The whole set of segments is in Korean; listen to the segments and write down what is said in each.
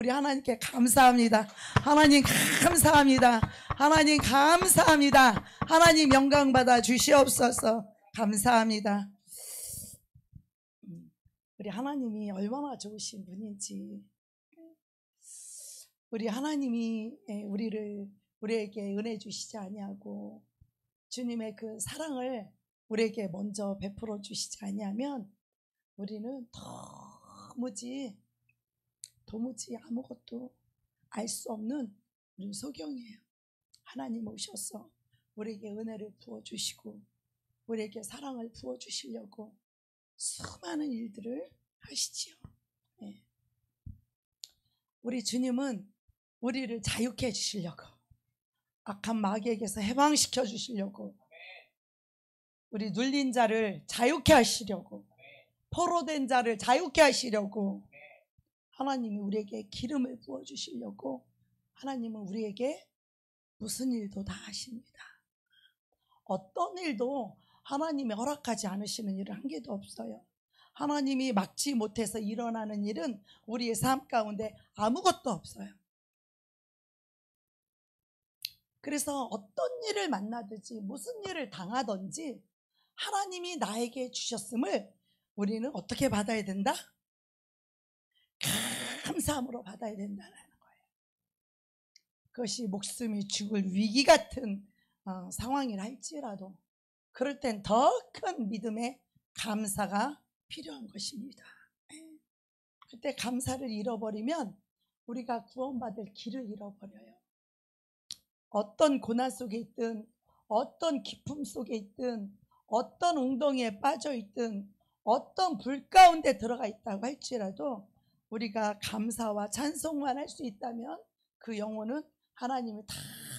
우리 하나님께 감사합니다. 하나님 감사합니다. 하나님 감사합니다. 하나님 영광 받아 주시옵소서. 감사합니다. 우리 하나님이 얼마나 좋으신 분인지, 우리 하나님이 우리에게 은혜 주시지 아니하고 주님의 그 사랑을 우리에게 먼저 베풀어 주시지 아니하면 우리는 도무지 아무것도 알 수 없는 우리 소경이에요. 하나님 오셔서 우리에게 은혜를 부어주시고 우리에게 사랑을 부어주시려고 수많은 일들을 하시지요. 네. 우리 주님은 우리를 자유케 해주시려고, 악한 마귀에게서 해방시켜 주시려고, 우리 눌린 자를 자유케 하시려고, 포로된 자를 자유케 하시려고, 하나님이 우리에게 기름을 부어주시려고 하나님은 우리에게 무슨 일도 다 하십니다. 어떤 일도 하나님이 허락하지 않으시는 일은 한 개도 없어요. 하나님이 막지 못해서 일어나는 일은 우리의 삶 가운데 아무것도 없어요. 그래서 어떤 일을 만나든지 무슨 일을 당하든지 하나님이 나에게 주셨음을 우리는 어떻게 받아야 된다? 감사함으로 받아야 된다는 거예요. 그것이 목숨이 죽을 위기 같은 상황이라 할지라도 그럴 땐 더 큰 믿음의 감사가 필요한 것입니다. 그때 감사를 잃어버리면 우리가 구원받을 길을 잃어버려요. 어떤 고난 속에 있든, 어떤 기쁨 속에 있든, 어떤 웅덩이에 빠져 있든, 어떤 불 가운데 들어가 있다고 할지라도 우리가 감사와 찬송만 할 수 있다면 그 영혼은 하나님이 다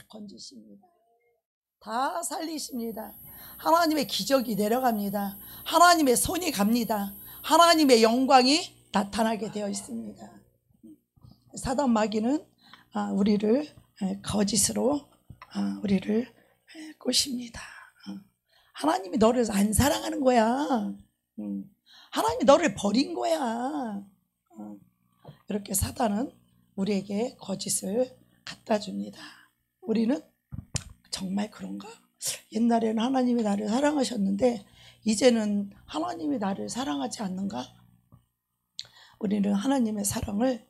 건지십니다. 다 살리십니다. 하나님의 기적이 내려갑니다. 하나님의 손이 갑니다. 하나님의 영광이 나타나게 되어 있습니다. 사단 마귀는 우리를 거짓으로 우리를 꼬십니다. 하나님이 너를 안 사랑하는 거야. 하나님이 너를 버린 거야. 이렇게 사단은 우리에게 거짓을 갖다 줍니다. 우리는 정말 그런가? 옛날에는 하나님이 나를 사랑하셨는데 이제는 하나님이 나를 사랑하지 않는가? 우리는 하나님의 사랑을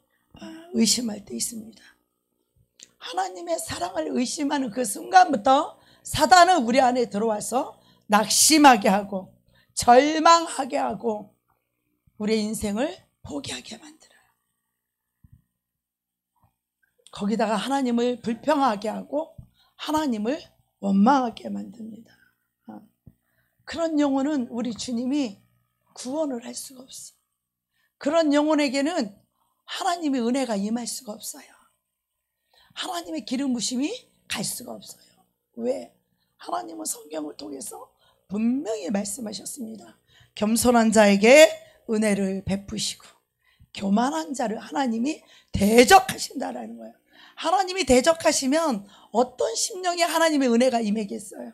의심할 때 있습니다. 하나님의 사랑을 의심하는 그 순간부터 사단은 우리 안에 들어와서 낙심하게 하고 절망하게 하고 우리의 인생을 포기하게 만들어요. 거기다가 하나님을 불평하게 하고 하나님을 원망하게 만듭니다. 그런 영혼은 우리 주님이 구원을 할 수가 없어. 그런 영혼에게는 하나님의 은혜가 임할 수가 없어요. 하나님의 기름 부심이 갈 수가 없어요. 왜? 하나님은 성경을 통해서 분명히 말씀하셨습니다. 겸손한 자에게 은혜를 베푸시고 교만한 자를 하나님이 대적하신다라는 거예요. 하나님이 대적하시면 어떤 심령에 하나님의 은혜가 임하겠어요?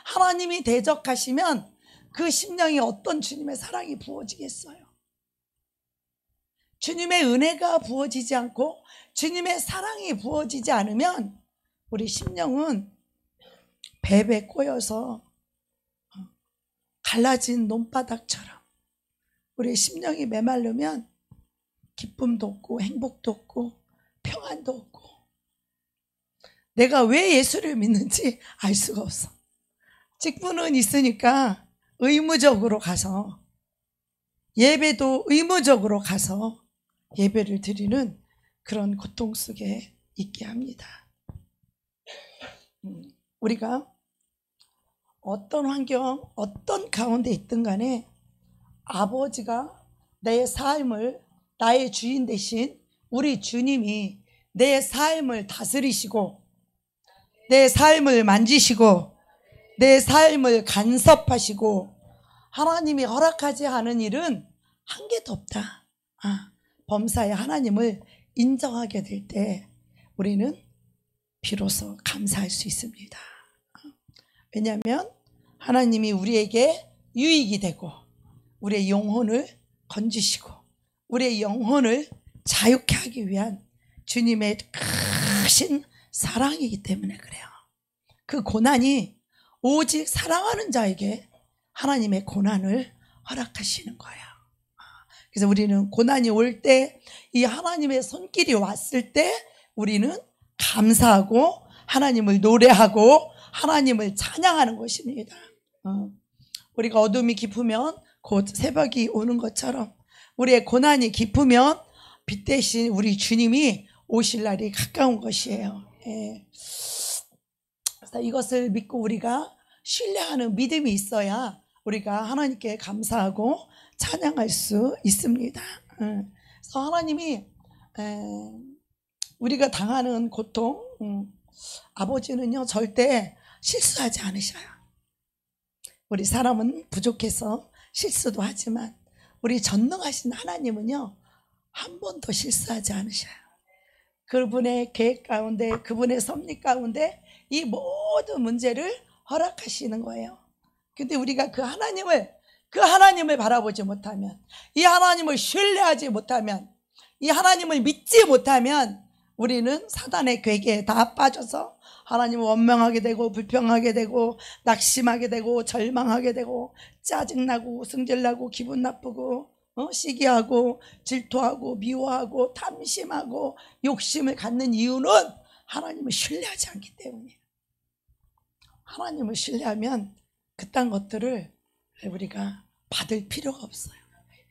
하나님이 대적하시면 그 심령에 어떤 주님의 사랑이 부어지겠어요? 주님의 은혜가 부어지지 않고 주님의 사랑이 부어지지 않으면 우리 심령은 뱀에 꼬여서 갈라진 논바닥처럼 우리 심령이 메마르면 기쁨도 없고 행복도 없고 평안도 없고 내가 왜 예수를 믿는지 알 수가 없어. 직분은 있으니까 의무적으로 가서 예배도 의무적으로 가서 예배를 드리는 그런 고통 속에 있게 합니다. 우리가 어떤 환경, 어떤 가운데 있든 간에 아버지가 내 삶을 나의 주인 대신 우리 주님이 내 삶을 다스리시고 내 삶을 만지시고 내 삶을 간섭하시고 하나님이 허락하지 않은 일은 한 개도 없다. 범사에 하나님을 인정하게 될 때 우리는 비로소 감사할 수 있습니다. 왜냐하면 하나님이 우리에게 유익이 되고 우리의 영혼을 건지시고 우리의 영혼을 자유케 하기 위한 주님의 크신 사랑이기 때문에 그래요. 그 고난이 오직 사랑하는 자에게 하나님의 고난을 허락하시는 거예요. 그래서 우리는 고난이 올 때, 이 하나님의 손길이 왔을 때 우리는 감사하고 하나님을 노래하고 하나님을 찬양하는 것입니다. 우리가 어둠이 깊으면 곧 새벽이 오는 것처럼 우리의 고난이 깊으면 빛 대신 우리 주님이 오실 날이 가까운 것이에요. 예. 그래서 이것을 믿고 우리가 신뢰하는 믿음이 있어야 우리가 하나님께 감사하고 찬양할 수 있습니다. 그래서 하나님이 우리가 당하는 고통, 아버지는요 절대 실수하지 않으셔요. 우리 사람은 부족해서 실수도 하지만 우리 전능하신 하나님은요 한 번도 실수하지 않으셔요. 그분의 계획 가운데, 그분의 섭리 가운데 이 모든 문제를 허락하시는 거예요. 근데 우리가 그 하나님을 바라보지 못하면, 이 하나님을 신뢰하지 못하면, 이 하나님을 믿지 못하면 우리는 사단의 괴계에 다 빠져서 하나님을 원망하게 되고 불평하게 되고 낙심하게 되고 절망하게 되고 짜증나고 승질나고 기분 나쁘고 시기하고 질투하고 미워하고 탐심하고 욕심을 갖는 이유는 하나님을 신뢰하지 않기 때문이에요. 하나님을 신뢰하면 그딴 것들을 우리가 받을 필요가 없어요.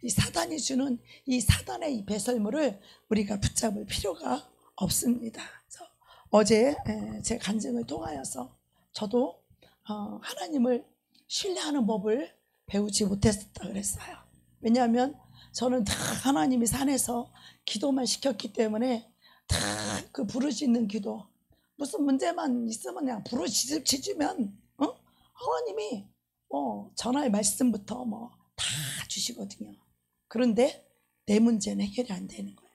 이 사단이 주는 이 사단의 이 배설물을 우리가 붙잡을 필요가 없습니다. 그래서 어제 제 간증을 통하여서 저도 하나님을 신뢰하는 법을 배우지 못했다 그랬어요. 왜냐하면 저는 다 하나님이 산에서 기도만 시켰기 때문에 다 그 부르짖는 기도, 무슨 문제만 있으면 그냥 부르짖으면 하나님이 전화의 말씀부터 다 주시거든요. 그런데 내 문제는 해결이 안 되는 거예요.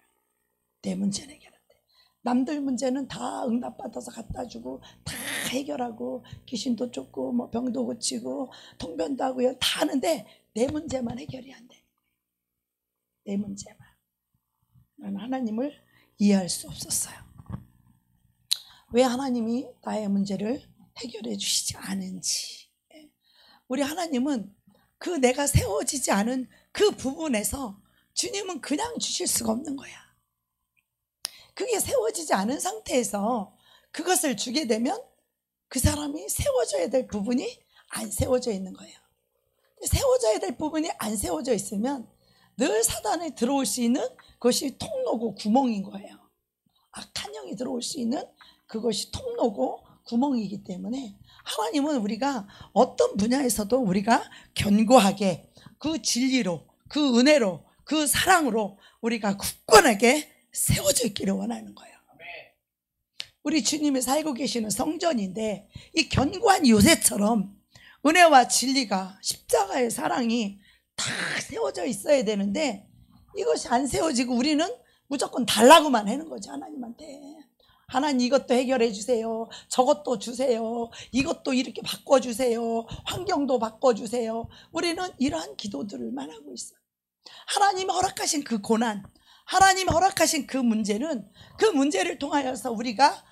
내 문제는 해결 안 돼. 남들 문제는 다 응답받아서 갖다 주고 다 해결하고 귀신도 쫓고 병도 고치고 통변도 하고요 다 하는데 내 문제만 해결이 안 돼. 내 문제만. 나는 하나님을 이해할 수 없었어요. 왜 하나님이 나의 문제를 해결해 주시지 않은지. 우리 하나님은 그 내가 세워지지 않은 그 부분에서 주님은 그냥 주실 수가 없는 거야. 그게 세워지지 않은 상태에서 그것을 주게 되면 그 사람이 세워져야 될 부분이 안 세워져 있는 거예요. 세워져야 될 부분이 안 세워져 있으면 늘 사단이 들어올 수 있는 그것이 통로고 구멍인 거예요. 악한 영이 들어올 수 있는 그것이 통로고 구멍이기 때문에 하나님은 우리가 어떤 분야에서도 우리가 견고하게 그 진리로, 그 은혜로, 그 사랑으로 우리가 굳건하게 세워져 있기를 원하는 거예요. 우리 주님이 살고 계시는 성전인데 이 견고한 요새처럼 은혜와 진리가, 십자가의 사랑이 다 세워져 있어야 되는데 이것이 안 세워지고 우리는 무조건 달라고만 하는 거지. 하나님한테 하나님 이것도 해결해 주세요, 저것도 주세요, 이것도 이렇게 바꿔주세요, 환경도 바꿔주세요. 우리는 이러한 기도들만 하고 있어요. 하나님이 허락하신 그 고난, 하나님이 허락하신 그 문제는 그 문제를 통하여서 우리가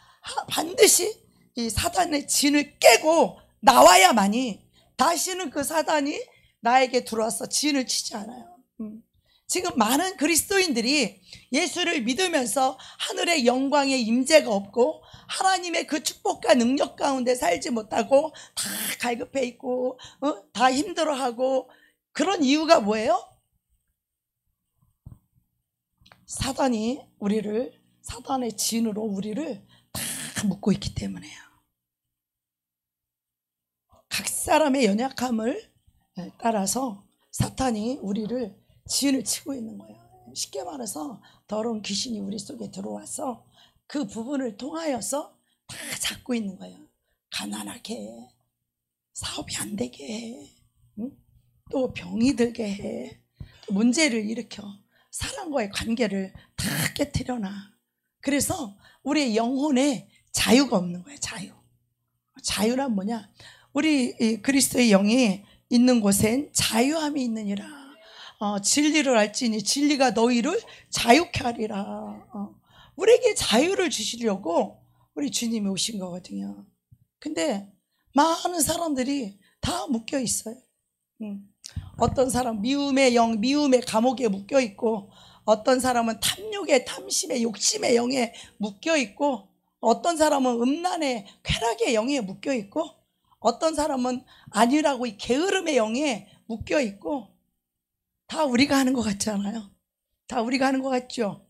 반드시 이 사단의 진을 깨고 나와야만이 다시는 그 사단이 나에게 들어와서 진을 치지 않아요. 지금 많은 그리스도인들이 예수를 믿으면서 하늘의 영광의 임재가 없고 하나님의 그 축복과 능력 가운데 살지 못하고 다 갈급해 있고 다 힘들어하고 그런 이유가 뭐예요? 사단이 사단의 진으로 우리를 다 묶고 있기 때문에요. 각 사람의 연약함을 따라서 사탄이 우리를 진을 치고 있는 거예요. 쉽게 말해서 더러운 귀신이 우리 속에 들어와서 그 부분을 통하여서 다 잡고 있는 거예요. 가난하게 해, 사업이 안 되게 해, 또 병이 들게 해, 또 문제를 일으켜 사람과의 관계를 다 깨트려놔. 그래서 우리의 영혼에 자유가 없는 거예요. 자유란 뭐냐? 우리 그리스도의 영이 있는 곳엔 자유함이 있느니라. 진리를 알지니 진리가 너희를 자유케 하리라. 우리에게 자유를 주시려고 우리 주님이 오신 거거든요. 근데 많은 사람들이 다 묶여 있어요. 어떤 사람 미움의 영, 미움의 감옥에 묶여 있고, 어떤 사람은 탐욕의, 탐심의, 욕심의 영에 묶여 있고, 어떤 사람은 음란의, 쾌락의 영에 묶여 있고, 어떤 사람은 아니라고 이 게으름의 영에 묶여 있고, 다 우리가 하는 것 같지 않아요? 다 우리가 하는 것 같죠?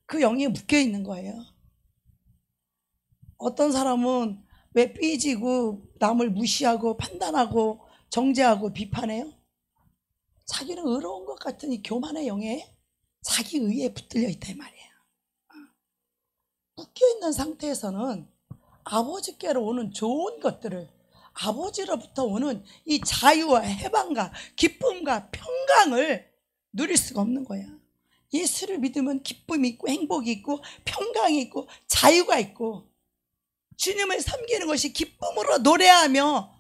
그 영에 묶여 있는 거예요. 어떤 사람은 왜 삐지고 남을 무시하고 판단하고 정죄하고 비판해요? 자기는 의로운 것 같은 이 교만의 영에 자기 의에 붙들려 있다 이 말이에요. 묶여있는 상태에서는 아버지께로 오는 좋은 것들을, 아버지로부터 오는 이 자유와 해방과 기쁨과 평강을 누릴 수가 없는 거야. 예수를 믿으면 기쁨이 있고 행복이 있고 평강이 있고 자유가 있고, 주님을 섬기는 것이 기쁨으로 노래하며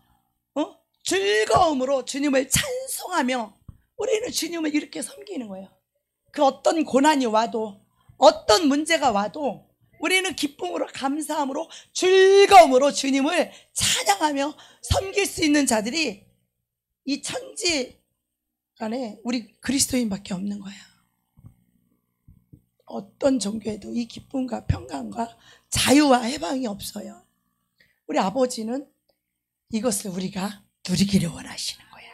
즐거움으로 주님을 찬송하며 우리는 주님을 이렇게 섬기는 거예요. 그 어떤 고난이 와도, 어떤 문제가 와도 우리는 기쁨으로, 감사함으로, 즐거움으로 주님을 찬양하며 섬길 수 있는 자들이 이 천지 안에 우리 그리스도인밖에 없는 거야. 어떤 종교에도 이 기쁨과 평강과 자유와 해방이 없어요. 우리 아버지는 이것을 우리가 누리기를 원하시는 거야.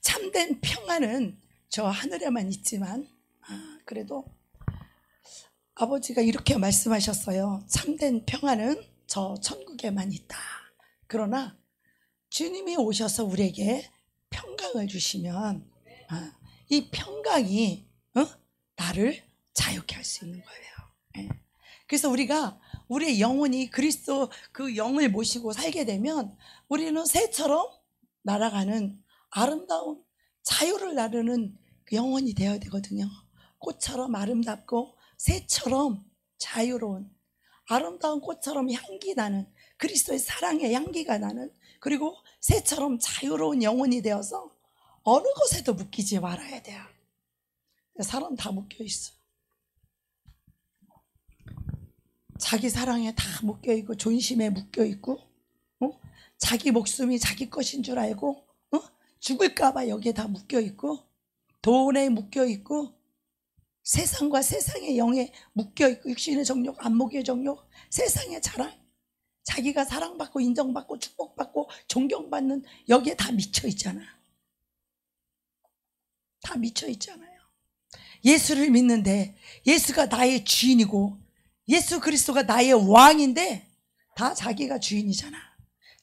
참된 평안은 저 하늘에만 있지만, 그래도 아버지가 이렇게 말씀하셨어요. 참된 평안은 저 천국에만 있다. 그러나 주님이 오셔서 우리에게 평강을 주시면 이 평강이 나를 자유케 할 수 있는 거예요. 그래서 우리가 우리의 영혼이 그리스도 그 영을 모시고 살게 되면 우리는 새처럼 날아가는 아름다운 자유를 나르는 그 영혼이 되어야 되거든요. 꽃처럼 아름답고 새처럼 자유로운, 아름다운 꽃처럼 향기 나는, 그리스도의 사랑의 향기가 나는, 그리고 새처럼 자유로운 영혼이 되어서 어느 것에도 묶이지 말아야 돼요. 사람 다 묶여 있어. 자기 사랑에 다 묶여 있고, 존심에 묶여 있고, 자기 목숨이 자기 것인 줄 알고, 죽을까봐 여기에 다 묶여 있고, 돈에 묶여 있고, 세상과 세상의 영에 묶여 있고, 육신의 정욕, 안목의 정욕, 세상의 자랑, 자기가 사랑받고 인정받고 축복받고 존경받는 여기에 다 미쳐 있잖아. 다 미쳐 있잖아요. 예수를 믿는데 예수가 나의 주인이고 예수 그리스도가 나의 왕인데 다 자기가 주인이잖아.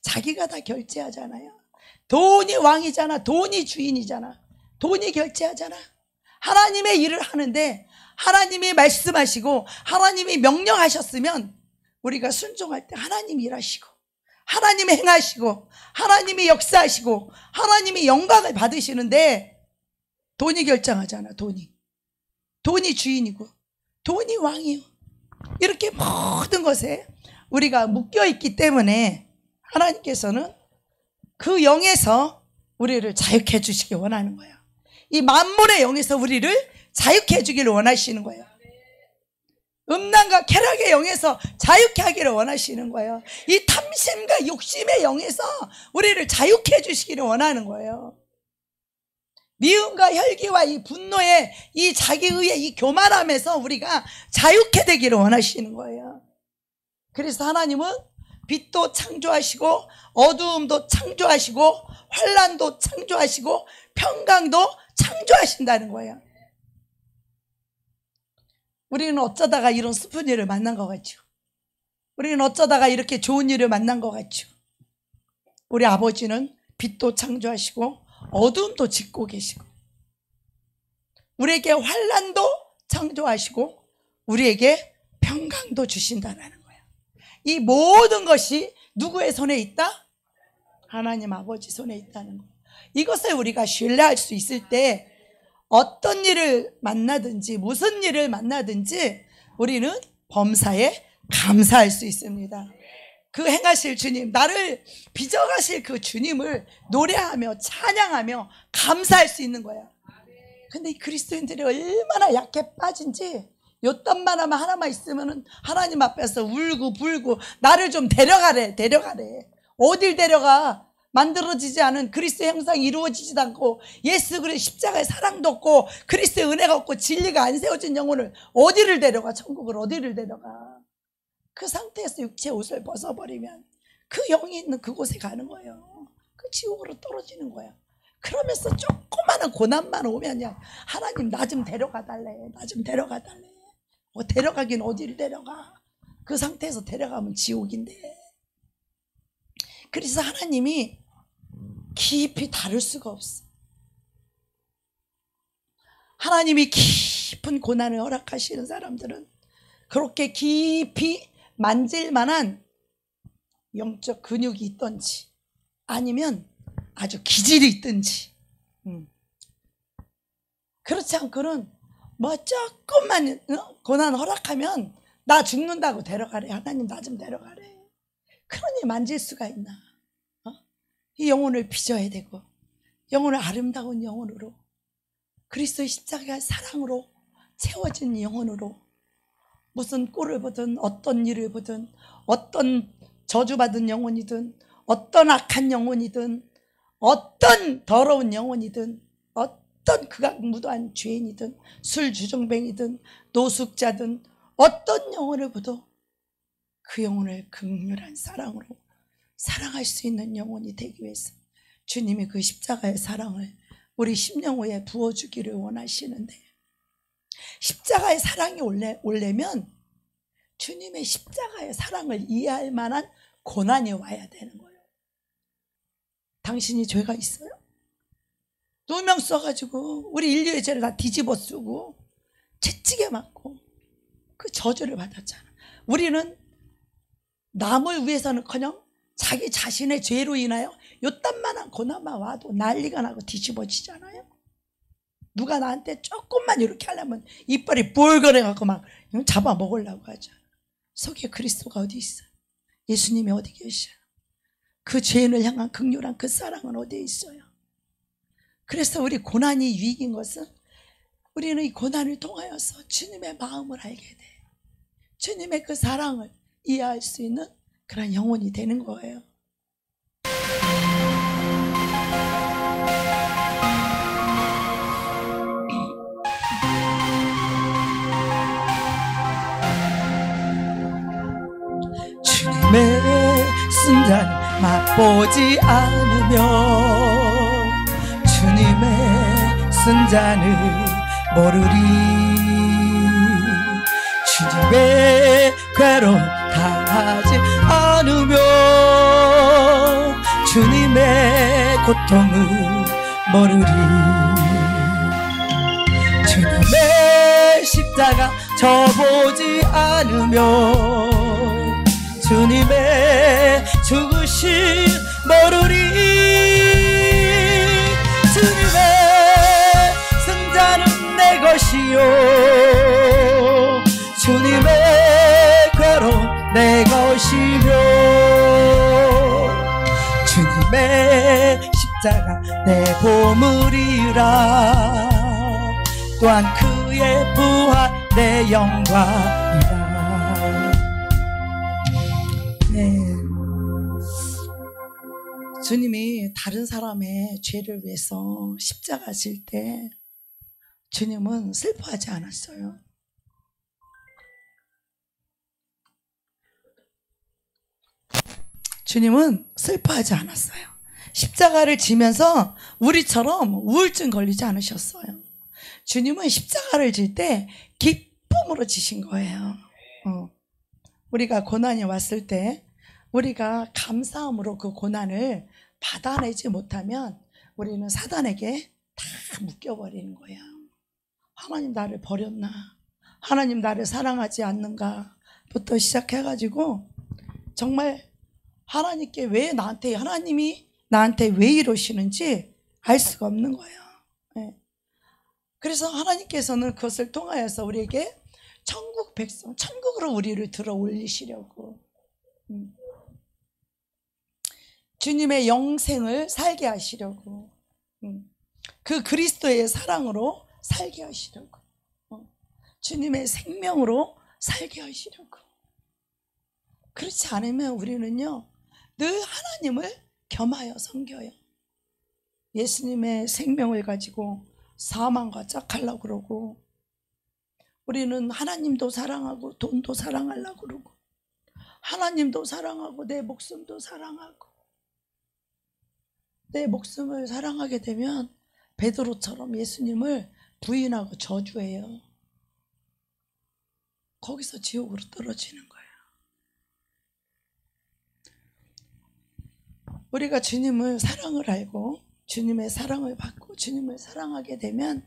자기가 다 결제하잖아요. 돈이 왕이잖아. 돈이 주인이잖아. 돈이 결제하잖아. 하나님의 일을 하는데 하나님이 말씀하시고 하나님이 명령하셨으면 우리가 순종할 때 하나님이 일하시고 하나님이 행하시고 하나님이 역사하시고 하나님이 영광을 받으시는데 돈이 결정하잖아. 돈이 주인이고 돈이 왕이요. 이렇게 모든 것에 우리가 묶여있기 때문에 하나님께서는 그 영에서 우리를 자유케 해주시기 원하는 거예요. 이 만물의 영에서 우리를 자유케 해주기를 원하시는 거예요. 음란과 쾌락의 영에서 자유케 하기를 원하시는 거예요. 이 탐심과 욕심의 영에서 우리를 자유케 해주시기를 원하는 거예요. 미움과 혈기와 이 분노의 이 자기의의 이 교만함에서 우리가 자유케 되기를 원하시는 거예요. 그래서 하나님은 빛도 창조하시고 어두움도 창조하시고 환난도 창조하시고 평강도 창조하신다는 거예요. 우리는 어쩌다가 이런 슬픈 일을 만난 것 같죠. 우리는 어쩌다가 이렇게 좋은 일을 만난 것 같죠. 우리 아버지는 빛도 창조하시고 어둠도 짓고 계시고 우리에게 환난도 창조하시고 우리에게 평강도 주신다는 거예요. 이 모든 것이 누구의 손에 있다? 하나님 아버지 손에 있다는 거예요. 이것을 우리가 신뢰할 수 있을 때 어떤 일을 만나든지 무슨 일을 만나든지 우리는 범사에 감사할 수 있습니다. 그 행하실 주님, 나를 빚어가실 그 주님을 노래하며 찬양하며 감사할 수 있는 거야. 근데 이 그리스도인들이 얼마나 약해 빠진지, 요딴만 하면 하나만 있으면은 하나님 앞에서 울고 불고 나를 좀 데려가래. 어딜 데려가? 만들어지지 않은 그리스도의 형상이 이루어지지도 않고 예수 그리스도의 십자가의 사랑도 없고 그리스도의 은혜가 없고 진리가 안 세워진 영혼을 어디를 데려가? 천국을 어디를 데려가? 그 상태에서 육체의 옷을 벗어버리면 그 영이 있는 그곳에 가는 거예요. 그 지옥으로 떨어지는 거야. 그러면서 조그마한 고난만 오면 그냥 하나님 나 좀 데려가 달래. 데려가긴 어디를 데려가? 그 상태에서 데려가면 지옥인데. 그래서 하나님이 깊이 다룰 수가 없어. 하나님이 깊은 고난을 허락하시는 사람들은 그렇게 깊이 만질 만한 영적 근육이 있던지 아니면 아주 기질이 있든지, 그렇지 않고는 뭐 조금만 고난 허락하면 나 죽는다고 데려가래. 하나님 나 좀 데려가래. 그러니 만질 수가 있나? 이 영혼을 빚어야 되고 영혼을 아름다운 영혼으로 그리스도의 십자가의 사랑으로 채워진 영혼으로 무슨 꼴을 보든 어떤 일을 보든 어떤 저주받은 영혼이든 어떤 악한 영혼이든 어떤 더러운 영혼이든 어떤 극악무도한 죄인이든 술주정뱅이든 노숙자든 어떤 영혼을 보도 그 영혼을 극렬한 사랑으로 사랑할 수 있는 영혼이 되기 위해서 주님이 그 십자가의 사랑을 우리 심령호에 부어주기를 원하시는데, 십자가의 사랑이 오려면 주님의 십자가의 사랑을 이해할 만한 고난이 와야 되는 거예요. 당신이 죄가 있어요? 누명 써가지고 우리 인류의 죄를 다 뒤집어 쓰고 채찍에 맞고 그 저주를 받았잖아. 우리는 남을 위해서는커녕 자기 자신의 죄로 인하여 요딴만한 고난만 와도 난리가 나고 뒤집어지잖아요. 누가 나한테 조금만 이렇게 하려면 이빨이 뻘거려갖고 막 잡아먹으려고 하죠. 속에 그리스도가 어디 있어요? 예수님이 어디 계셔요? 그 죄인을 향한 긍휼한 그 사랑은 어디에 있어요? 그래서 우리 고난이 유익인 것은 우리는 이 고난을 통하여서 주님의 마음을 알게 돼. 주님의 그 사랑을 이해할 수 있는 그런 영혼이 되는 거예요. 주님의 순잔 맛보지 않으면 주님의 순잔을 모르리. 주님의 괴로움 당하지 않으면 주님의 고통을 모르리. 주님의 십자가 져보지 않으면 주님의 죽으심 모르리. 주님의 승자는 내 것이요 주님의 괴로움 내 것이며 주님의 십자가 내 보물이라 또한 그의 부활 내 영광이라. 네. 주님이 다른 사람의 죄를 위해서 십자가 질 때 주님은 슬퍼하지 않았어요. 주님은 슬퍼하지 않았어요. 십자가를 지면서 우리처럼 우울증 걸리지 않으셨어요. 주님은 십자가를 질 때 기쁨으로 지신 거예요. 우리가 고난이 왔을 때 우리가 감사함으로 그 고난을 받아내지 못하면 우리는 사단에게 다 묶여버리는 거야. 하나님 나를 버렸나? 하나님 나를 사랑하지 않는가? 부터 시작해가지고 정말 하나님께 왜 하나님이 나한테 왜 이러시는지 알 수가 없는 거예요. 네. 그래서 하나님께서는 그것을 통하여서 우리에게 천국 백성, 천국으로 우리를 들어 올리시려고 주님의 영생을 살게 하시려고, 그 그리스도의 사랑으로 살게 하시려고, 주님의 생명으로 살게 하시려고. 그렇지 않으면 우리는요 늘 하나님을 겸하여 섬겨요. 예수님의 생명을 가지고 사망과 짝하려고 그러고, 우리는 하나님도 사랑하고 돈도 사랑하려고 그러고, 하나님도 사랑하고 내 목숨도 사랑하고. 내 목숨을 사랑하게 되면 베드로처럼 예수님을 부인하고 저주해요. 거기서 지옥으로 떨어지는 거예요. 우리가 주님을 사랑을 알고 주님의 사랑을 받고 주님을 사랑하게 되면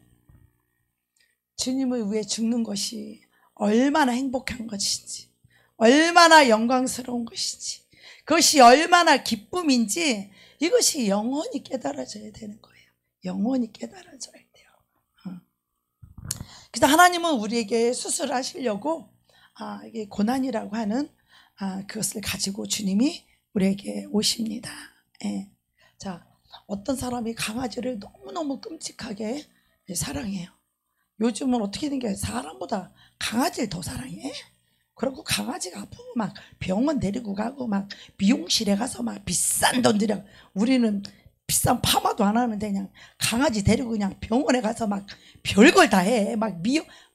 주님을 위해 죽는 것이 얼마나 행복한 것인지, 얼마나 영광스러운 것인지, 그것이 얼마나 기쁨인지 이것이 영원히 깨달아져야 되는 거예요. 영원히 깨달아져야 돼요. 그래서 하나님은 우리에게 수술하시려고 이게 고난이라고 하는 그것을 가지고 주님이 우리에게 오십니다. 예. 자, 어떤 사람이 강아지를 너무너무 끔찍하게 사랑해요. 요즘은 어떻게 된 게 사람보다 강아지를 더 사랑해. 그리고 강아지가 아프면 막 병원 데리고 가고 막 미용실에 가서 막 비싼 돈 들여. 우리는 비싼 파마도 안 하는데 그냥 강아지 데리고 그냥 병원에 가서 막 별걸 다 해. 막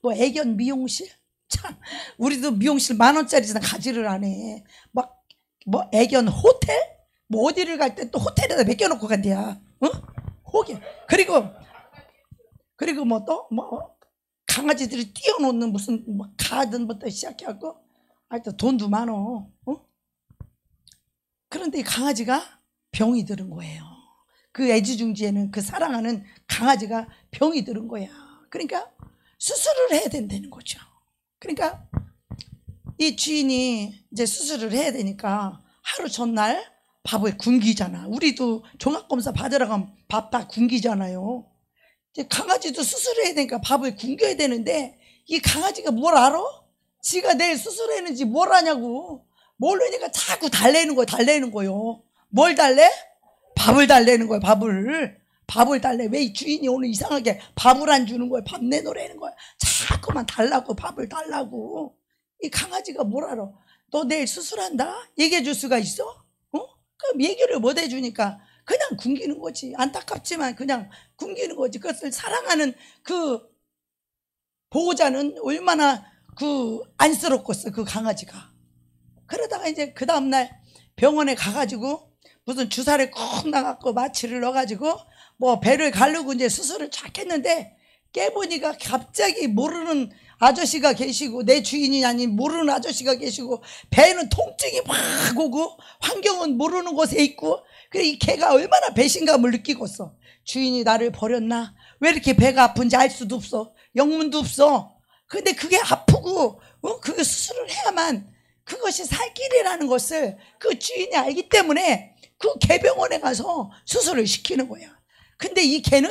뭐 애견 미용실? 참, 우리도 미용실 10,000원짜리 가지를 안 해. 막 뭐 애견 호텔? 뭐 어디를 갈 때 또 호텔에다 맡겨놓고 간대야. 호기. 그리고 뭐 또 뭐 강아지들이 뛰어놓는 무슨 뭐 가든부터 시작해갖고 하여튼 돈도 많어. 그런데 이 강아지가 병이 들은 거예요. 그 애지중지에는 그 사랑하는 강아지가 병이 들은 거야. 그러니까 수술을 해야 된다는 거죠. 그러니까 이 주인이 이제 수술을 해야 되니까 하루 전날 밥을 굶기잖아. 우리도 종합검사 받으러 가면 밥 다 굶기잖아요. 이제 강아지도 수술을 해야 되니까 밥을 굶겨야 되는데 이 강아지가 뭘 알아? 지가 내일 수술했는지 뭘 아냐고. 모르니까 자꾸 달래는 거예요. 뭘 달래? 밥을 달래는 거예요. 밥을 달래. 왜 이 주인이 오늘 이상하게 밥을 안 주는 거예요? 밥 내놓으라는 거야. 자꾸만 달라고, 밥을 달라고. 이 강아지가 뭘 알아? 너 내일 수술한다? 얘기해 줄 수가 있어? 그럼 얘기를 못 해주니까 그냥 굶기는 거지. 안타깝지만 그냥 굶기는 거지. 그것을 사랑하는 그 보호자는 얼마나 안쓰럽겠어, 그 강아지가. 그러다가 이제 그 다음날 병원에 가가지고 무슨 주사를 콕 나갖고 마취를 넣어가지고 뭐 배를 가르고 이제 수술을 쫙 했는데 깨보니까 갑자기 모르는 아저씨가 계시고, 내 주인이 아닌 모르는 아저씨가 계시고, 배는 통증이 막 오고 환경은 모르는 곳에 있고. 그래, 이 개가 얼마나 배신감을 느끼겠어. 주인이 나를 버렸나? 왜 이렇게 배가 아픈지 알 수도 없어. 영문도 없어. 근데 그게 아프고 그게 수술을 해야만 그것이 살 길이라는 것을 그 주인이 알기 때문에 그 개병원에 가서 수술을 시키는 거야. 근데 이 개는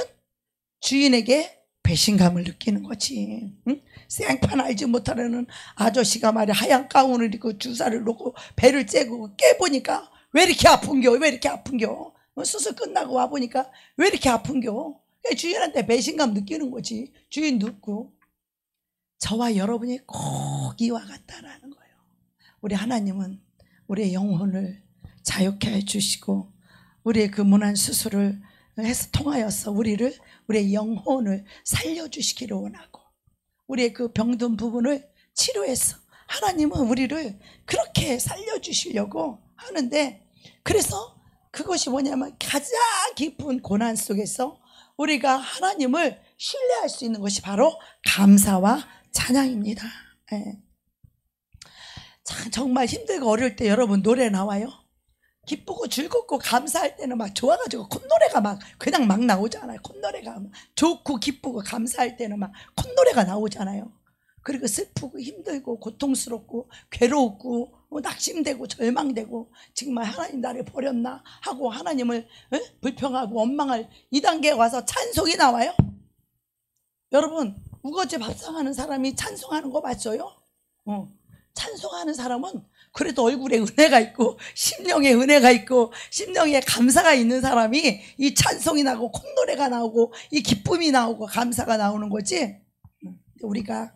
주인에게 배신감을 느끼는 거지. 응? 생판 알지 못하는 아저씨가 말이야 하얀 가운을 입고 주사를 놓고 배를 째고 깨보니까 왜 이렇게 아픈겨? 수술 끝나고 와보니까 왜 이렇게 아픈겨? 주인한테 배신감 느끼는 거지. 주인도 없고. 저와 여러분이 꼭 이와 같다라는 거예요. 우리 하나님은 우리의 영혼을 자유케 해주시고 우리의 그 문안 수술을 해서 통하여서 우리의 영혼을 살려주시기를 원하고, 우리의 그 병든 부분을 치료해서 하나님은 우리를 그렇게 살려주시려고 하는데, 그래서 그것이 뭐냐면 가장 깊은 고난 속에서 우리가 하나님을 신뢰할 수 있는 것이 바로 감사와 찬양입니다. 예. 정말 힘들고 어려울 때 여러분 노래 나와요? 기쁘고 즐겁고 감사할 때는 막 좋아가지고 콧노래가 막 그냥 막 나오잖아요. 콧노래가 좋고 기쁘고 감사할 때는 막 콧노래가 나오잖아요. 그리고 슬프고 힘들고 고통스럽고 괴롭고 낙심되고 절망되고 정말 하나님 나를 버렸나 하고 하나님을 불평하고 원망할 이 단계에 와서 찬송이 나와요. 여러분, 우거지 밥상하는 사람이 찬송하는 거 맞죠? 찬송하는 사람은 그래도 얼굴에 은혜가 있고 심령에 은혜가 있고 심령에 감사가 있는 사람이 이 찬송이 나고 콧노래가 나오고 이 기쁨이 나오고 감사가 나오는 거지. 우리가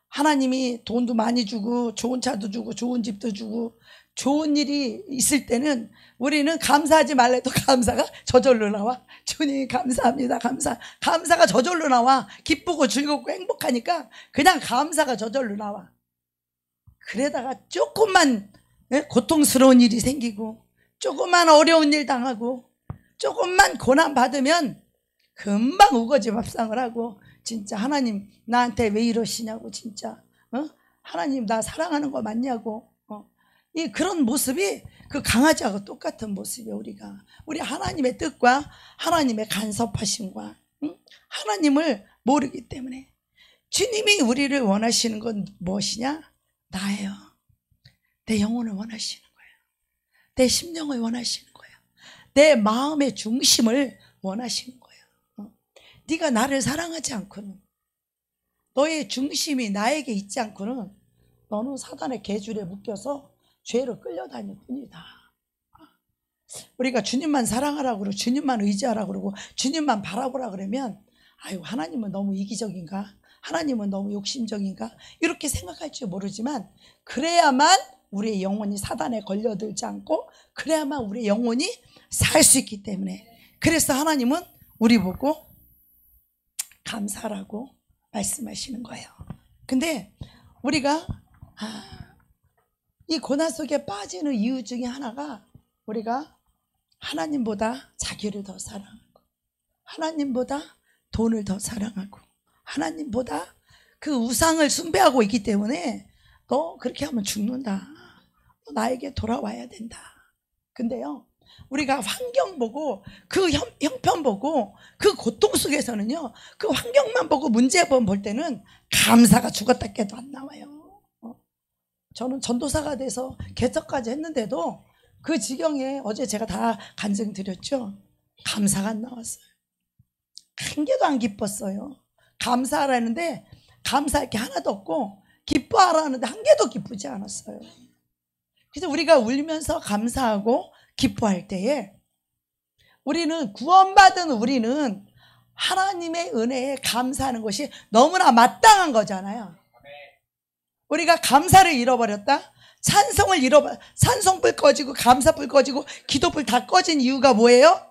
하나님이 돈도 많이 주고 좋은 차도 주고 좋은 집도 주고 좋은 일이 있을 때는 우리는 감사하지 말래도 감사가 저절로 나와. 주님 감사합니다. 감사가 저절로 나와. 기쁘고 즐겁고 행복하니까 그냥 감사가 저절로 나와. 그러다가 조금만 고통스러운 일이 생기고 조금만 어려운 일 당하고 조금만 고난 받으면 금방 우거지 밥상을 하고 진짜 하나님 나한테 왜 이러시냐고 진짜 하나님 나 사랑하는 거 맞냐고 이 그런 모습이 그 강아지하고 똑같은 모습이에요. 우리 하나님의 뜻과 하나님의 간섭하심과 하나님을 모르기 때문에 주님이 우리를 원하시는 건 무엇이냐? 나예요. 내 영혼을 원하시는 거예요. 내 심령을 원하시는 거예요. 내 마음의 중심을 원하시는 거예요. 네가 나를 사랑하지 않고는 너의 중심이 나에게 있지 않고는 너는 사단의 계줄에 묶여서 죄로 끌려다닐 뿐이다. 우리가 주님만 사랑하라고 그러고 주님만 의지하라고 그러고 주님만 바라보라 그러면 아유 하나님은 너무 이기적인가? 하나님은 너무 욕심적인가? 이렇게 생각할지 모르지만 그래야만 우리의 영혼이 사단에 걸려들지 않고 그래야만 우리의 영혼이 살 수 있기 때문에 그래서 하나님은 우리 보고 감사하라고 말씀하시는 거예요. 근데 우리가 이 고난 속에 빠지는 이유 중에 하나가 우리가 하나님보다 자기를 더 사랑하고 하나님보다 돈을 더 사랑하고 하나님보다 그 우상을 숭배하고 있기 때문에 너 그렇게 하면 죽는다. 너 나에게 돌아와야 된다. 근데요 우리가 환경 보고 그 형편 보고 그 고통 속에서는요 그 환경만 보고 문제만 볼 때는 감사가 죽었다 깨도 안 나와요. 저는 전도사가 돼서 개척까지 했는데도 그 지경에 어제 제가 다 간증 드렸죠. 감사가 안 나왔어요. 한 개도 안 기뻤어요. 감사하라는데 감사할 게 하나도 없고 기뻐하라는데 한 개도 기쁘지 않았어요. 그래서 우리가 울면서 감사하고 기뻐할 때에 우리는 구원받은 우리는 하나님의 은혜에 감사하는 것이 너무나 마땅한 거잖아요. 우리가 감사를 잃어버렸다? 찬송을 잃어버렸다? 찬송불 꺼지고 감사불 꺼지고 기도불 다 꺼진 이유가 뭐예요?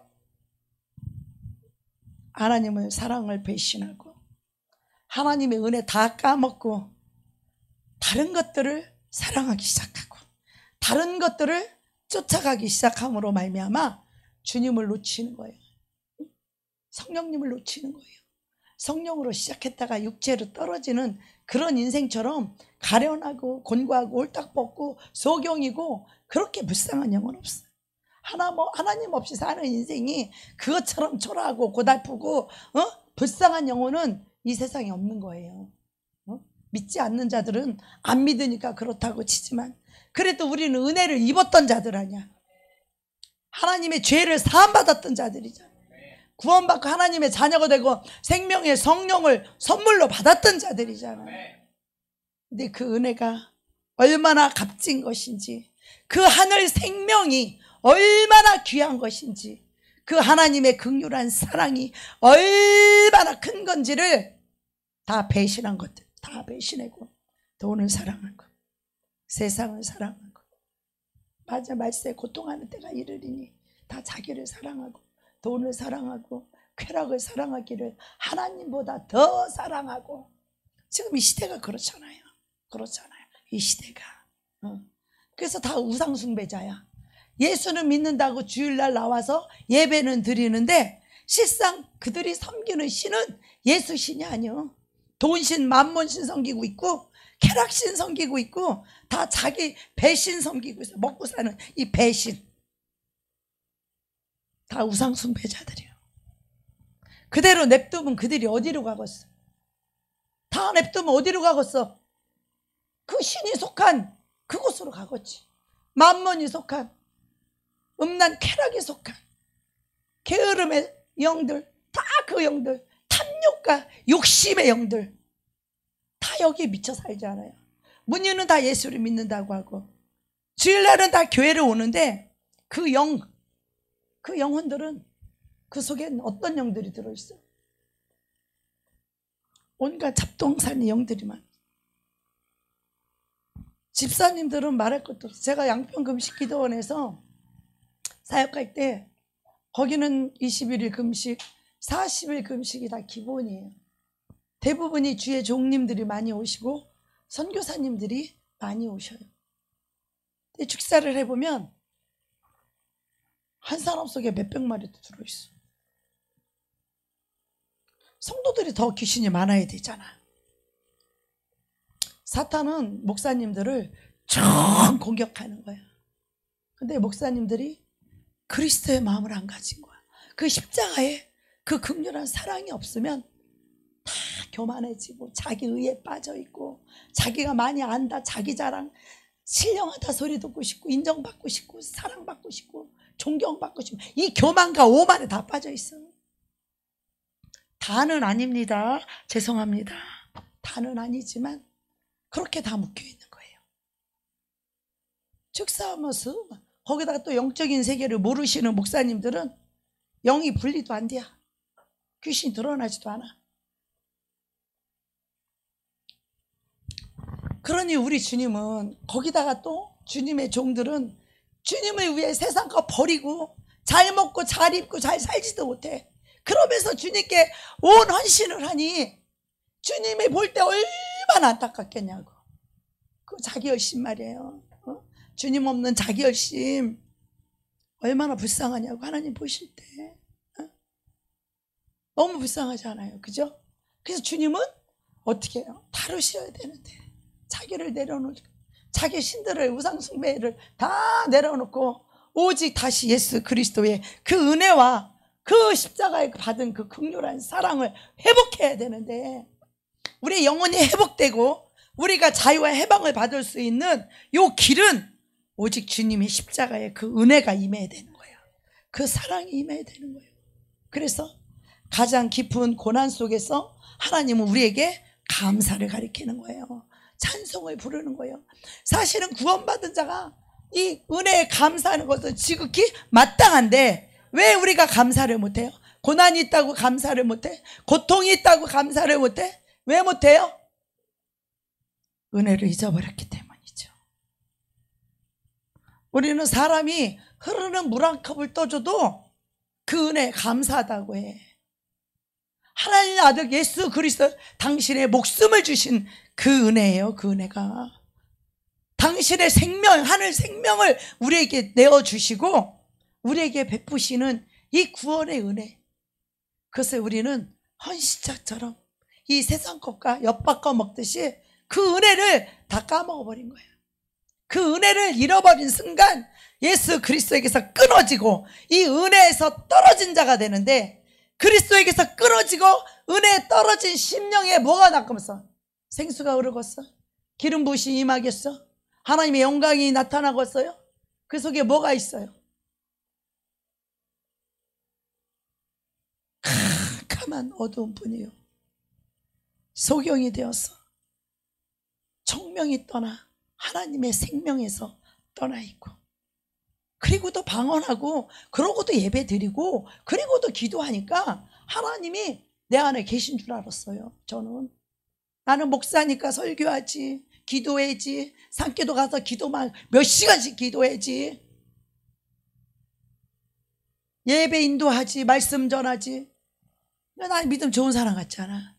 하나님의 사랑을 배신하고 하나님의 은혜 다 까먹고 다른 것들을 사랑하기 시작하고 다른 것들을 쫓아가기 시작함으로 말미암아 주님을 놓치는 거예요. 성령님을 놓치는 거예요. 성령으로 시작했다가 육체로 떨어지는 그런 인생처럼 가련하고 곤고하고 홀딱 벗고 소경이고 그렇게 불쌍한 영은 없어요. 하나님 없이 사는 인생이 그것처럼 초라하고 고달프고 불쌍한 영혼은 이 세상에 없는 거예요. 믿지 않는 자들은 안 믿으니까 그렇다고 치지만 그래도 우리는 은혜를 입었던 자들 아니야. 하나님의 죄를 사함받았던 자들이잖아. 구원받고 하나님의 자녀가 되고 생명의 성령을 선물로 받았던 자들이잖아. 근데 그 은혜가 얼마나 값진 것인지 그 하늘 생명이 얼마나 귀한 것인지 그 하나님의 긍휼한 사랑이 얼마나 큰 건지를 다 배신한 것들 다 배신하고 돈을 사랑하고 세상을 사랑하고 맞아 말세 고통하는 때가 이르리니 다 자기를 사랑하고 돈을 사랑하고 쾌락을 사랑하기를 하나님보다 더 사랑하고 지금 이 시대가 그렇잖아요. 이 시대가 그래서 다 우상숭배자야. 예수는 믿는다고 주일날 나와서 예배는 드리는데 실상 그들이 섬기는 신은 예수신이 아니요. 돈신 만몬신 섬기고 있고 쾌락신 섬기고 있고 다 자기 배신 섬기고 있어. 먹고 사는 이 배신 다 우상숭배자들이에요. 그대로 냅두면 그들이 어디로 가겠어? 다 냅두면 어디로 가겠어? 그 신이 속한 그곳으로 가겠지. 만몬이 속한 음란 쾌락이 속한 게으름의 영들 다 그 영들 탐욕과 욕심의 영들 다 여기에 미쳐 살지 않아요. 문유는 다 예수를 믿는다고 하고 주일날은 다 교회를 오는데 그 영혼들은 그 속엔 어떤 영들이 들어있어? 온갖 잡동사니 영들이 많아. 집사님들은 말할 것도 없어. 제가 양평금식기도원에서 사역할 때 거기는 21일 금식, 40일 금식이 다 기본이에요. 대부분이 주의 종님들이 많이 오시고 선교사님들이 많이 오셔요. 축사를 해보면 한 사람 속에 몇백 마리도 들어있어. 성도들이 더 귀신이 많아야 되잖아. 사탄은 목사님들을 쭉 공격하는 거야. 근데 목사님들이 그리스도의 마음을 안 가진 거야. 그 십자가에 그 극렬한 사랑이 없으면 다 교만해지고 자기 의에 빠져있고 자기가 많이 안다, 자기 자랑, 신령하다 소리 듣고 싶고 인정받고 싶고 사랑받고 싶고 존경받고 싶고 이 교만과 오만에 다 빠져있어. 다는 아닙니다. 죄송합니다. 다는 아니지만 그렇게 다 묶여있는 거예요. 축사하면서 거기다가 또 영적인 세계를 모르시는 목사님들은 영이 분리도 안 돼요. 귀신이 드러나지도 않아. 그러니 우리 주님은 거기다가 또 주님의 종들은 주님을 위해 세상 거 버리고 잘 먹고 잘 입고 잘 살지도 못해. 그러면서 주님께 온 헌신을 하니 주님이 볼 때 얼마나 안타깝겠냐고. 그 자기 열심 말이에요. 주님 없는 자기 열심 얼마나 불쌍하냐고. 하나님 보실 때 너무 불쌍하지 않아요? 그죠? 그래서 주님은 어떻게 해요? 다루셔야 되는데 자기를 내려놓고 자기 신들을 우상 숭배를 다 내려놓고 오직 다시 예수 그리스도의 그 은혜와 그 십자가에 받은 그 극렬한 사랑을 회복해야 되는데 우리의 영혼이 회복되고 우리가 자유와 해방을 받을 수 있는 요 길은 오직 주님의 십자가에 그 은혜가 임해야 되는 거예요. 그 사랑이 임해야 되는 거예요. 그래서 가장 깊은 고난 속에서 하나님은 우리에게 감사를 가리키는 거예요. 찬송을 부르는 거예요. 사실은 구원받은 자가 이 은혜에 감사하는 것은 지극히 마땅한데 왜 우리가 감사를 못해요? 고난이 있다고 감사를 못해? 고통이 있다고 감사를 못해? 왜 못해요? 은혜를 잊어버렸기 때문이죠. 우리는 사람이 흐르는 물 한 컵을 떠줘도 그 은혜에 감사하다고 해. 하나님의 아들 예수 그리스도 당신의 목숨을 주신 그 은혜예요. 그 은혜가 당신의 생명, 하늘 생명을 우리에게 내어주시고 우리에게 베푸시는 이 구원의 은혜, 그것을 우리는 헌신자처럼 이 세상 것과 엿바꿔 먹듯이 그 은혜를 다 까먹어버린 거예요. 그 은혜를 잃어버린 순간 예수 그리스도에게서 끊어지고 이 은혜에서 떨어진 자가 되는데, 그리스도에게서 끊어지고 은혜에 떨어진 심령에 뭐가 낚으면서 생수가 흐르겠어? 기름 부으심이 임하겠어? 하나님의 영광이 나타나겠어요? 그 속에 뭐가 있어요? 캄캄한 어두운 뿐이요, 소경이 되어서 청명이 떠나 하나님의 생명에서 떠나 있고, 그리고도 방언하고 그러고도 예배 드리고 그리고도 기도하니까 하나님이 내 안에 계신 줄 알았어요. 저는 나는 목사니까 설교하지, 기도해야지, 산기도 가서 기도만 몇 시간씩 기도해야지, 예배 인도하지, 말씀 전하지. 난 믿음 좋은 사람 같지 않아?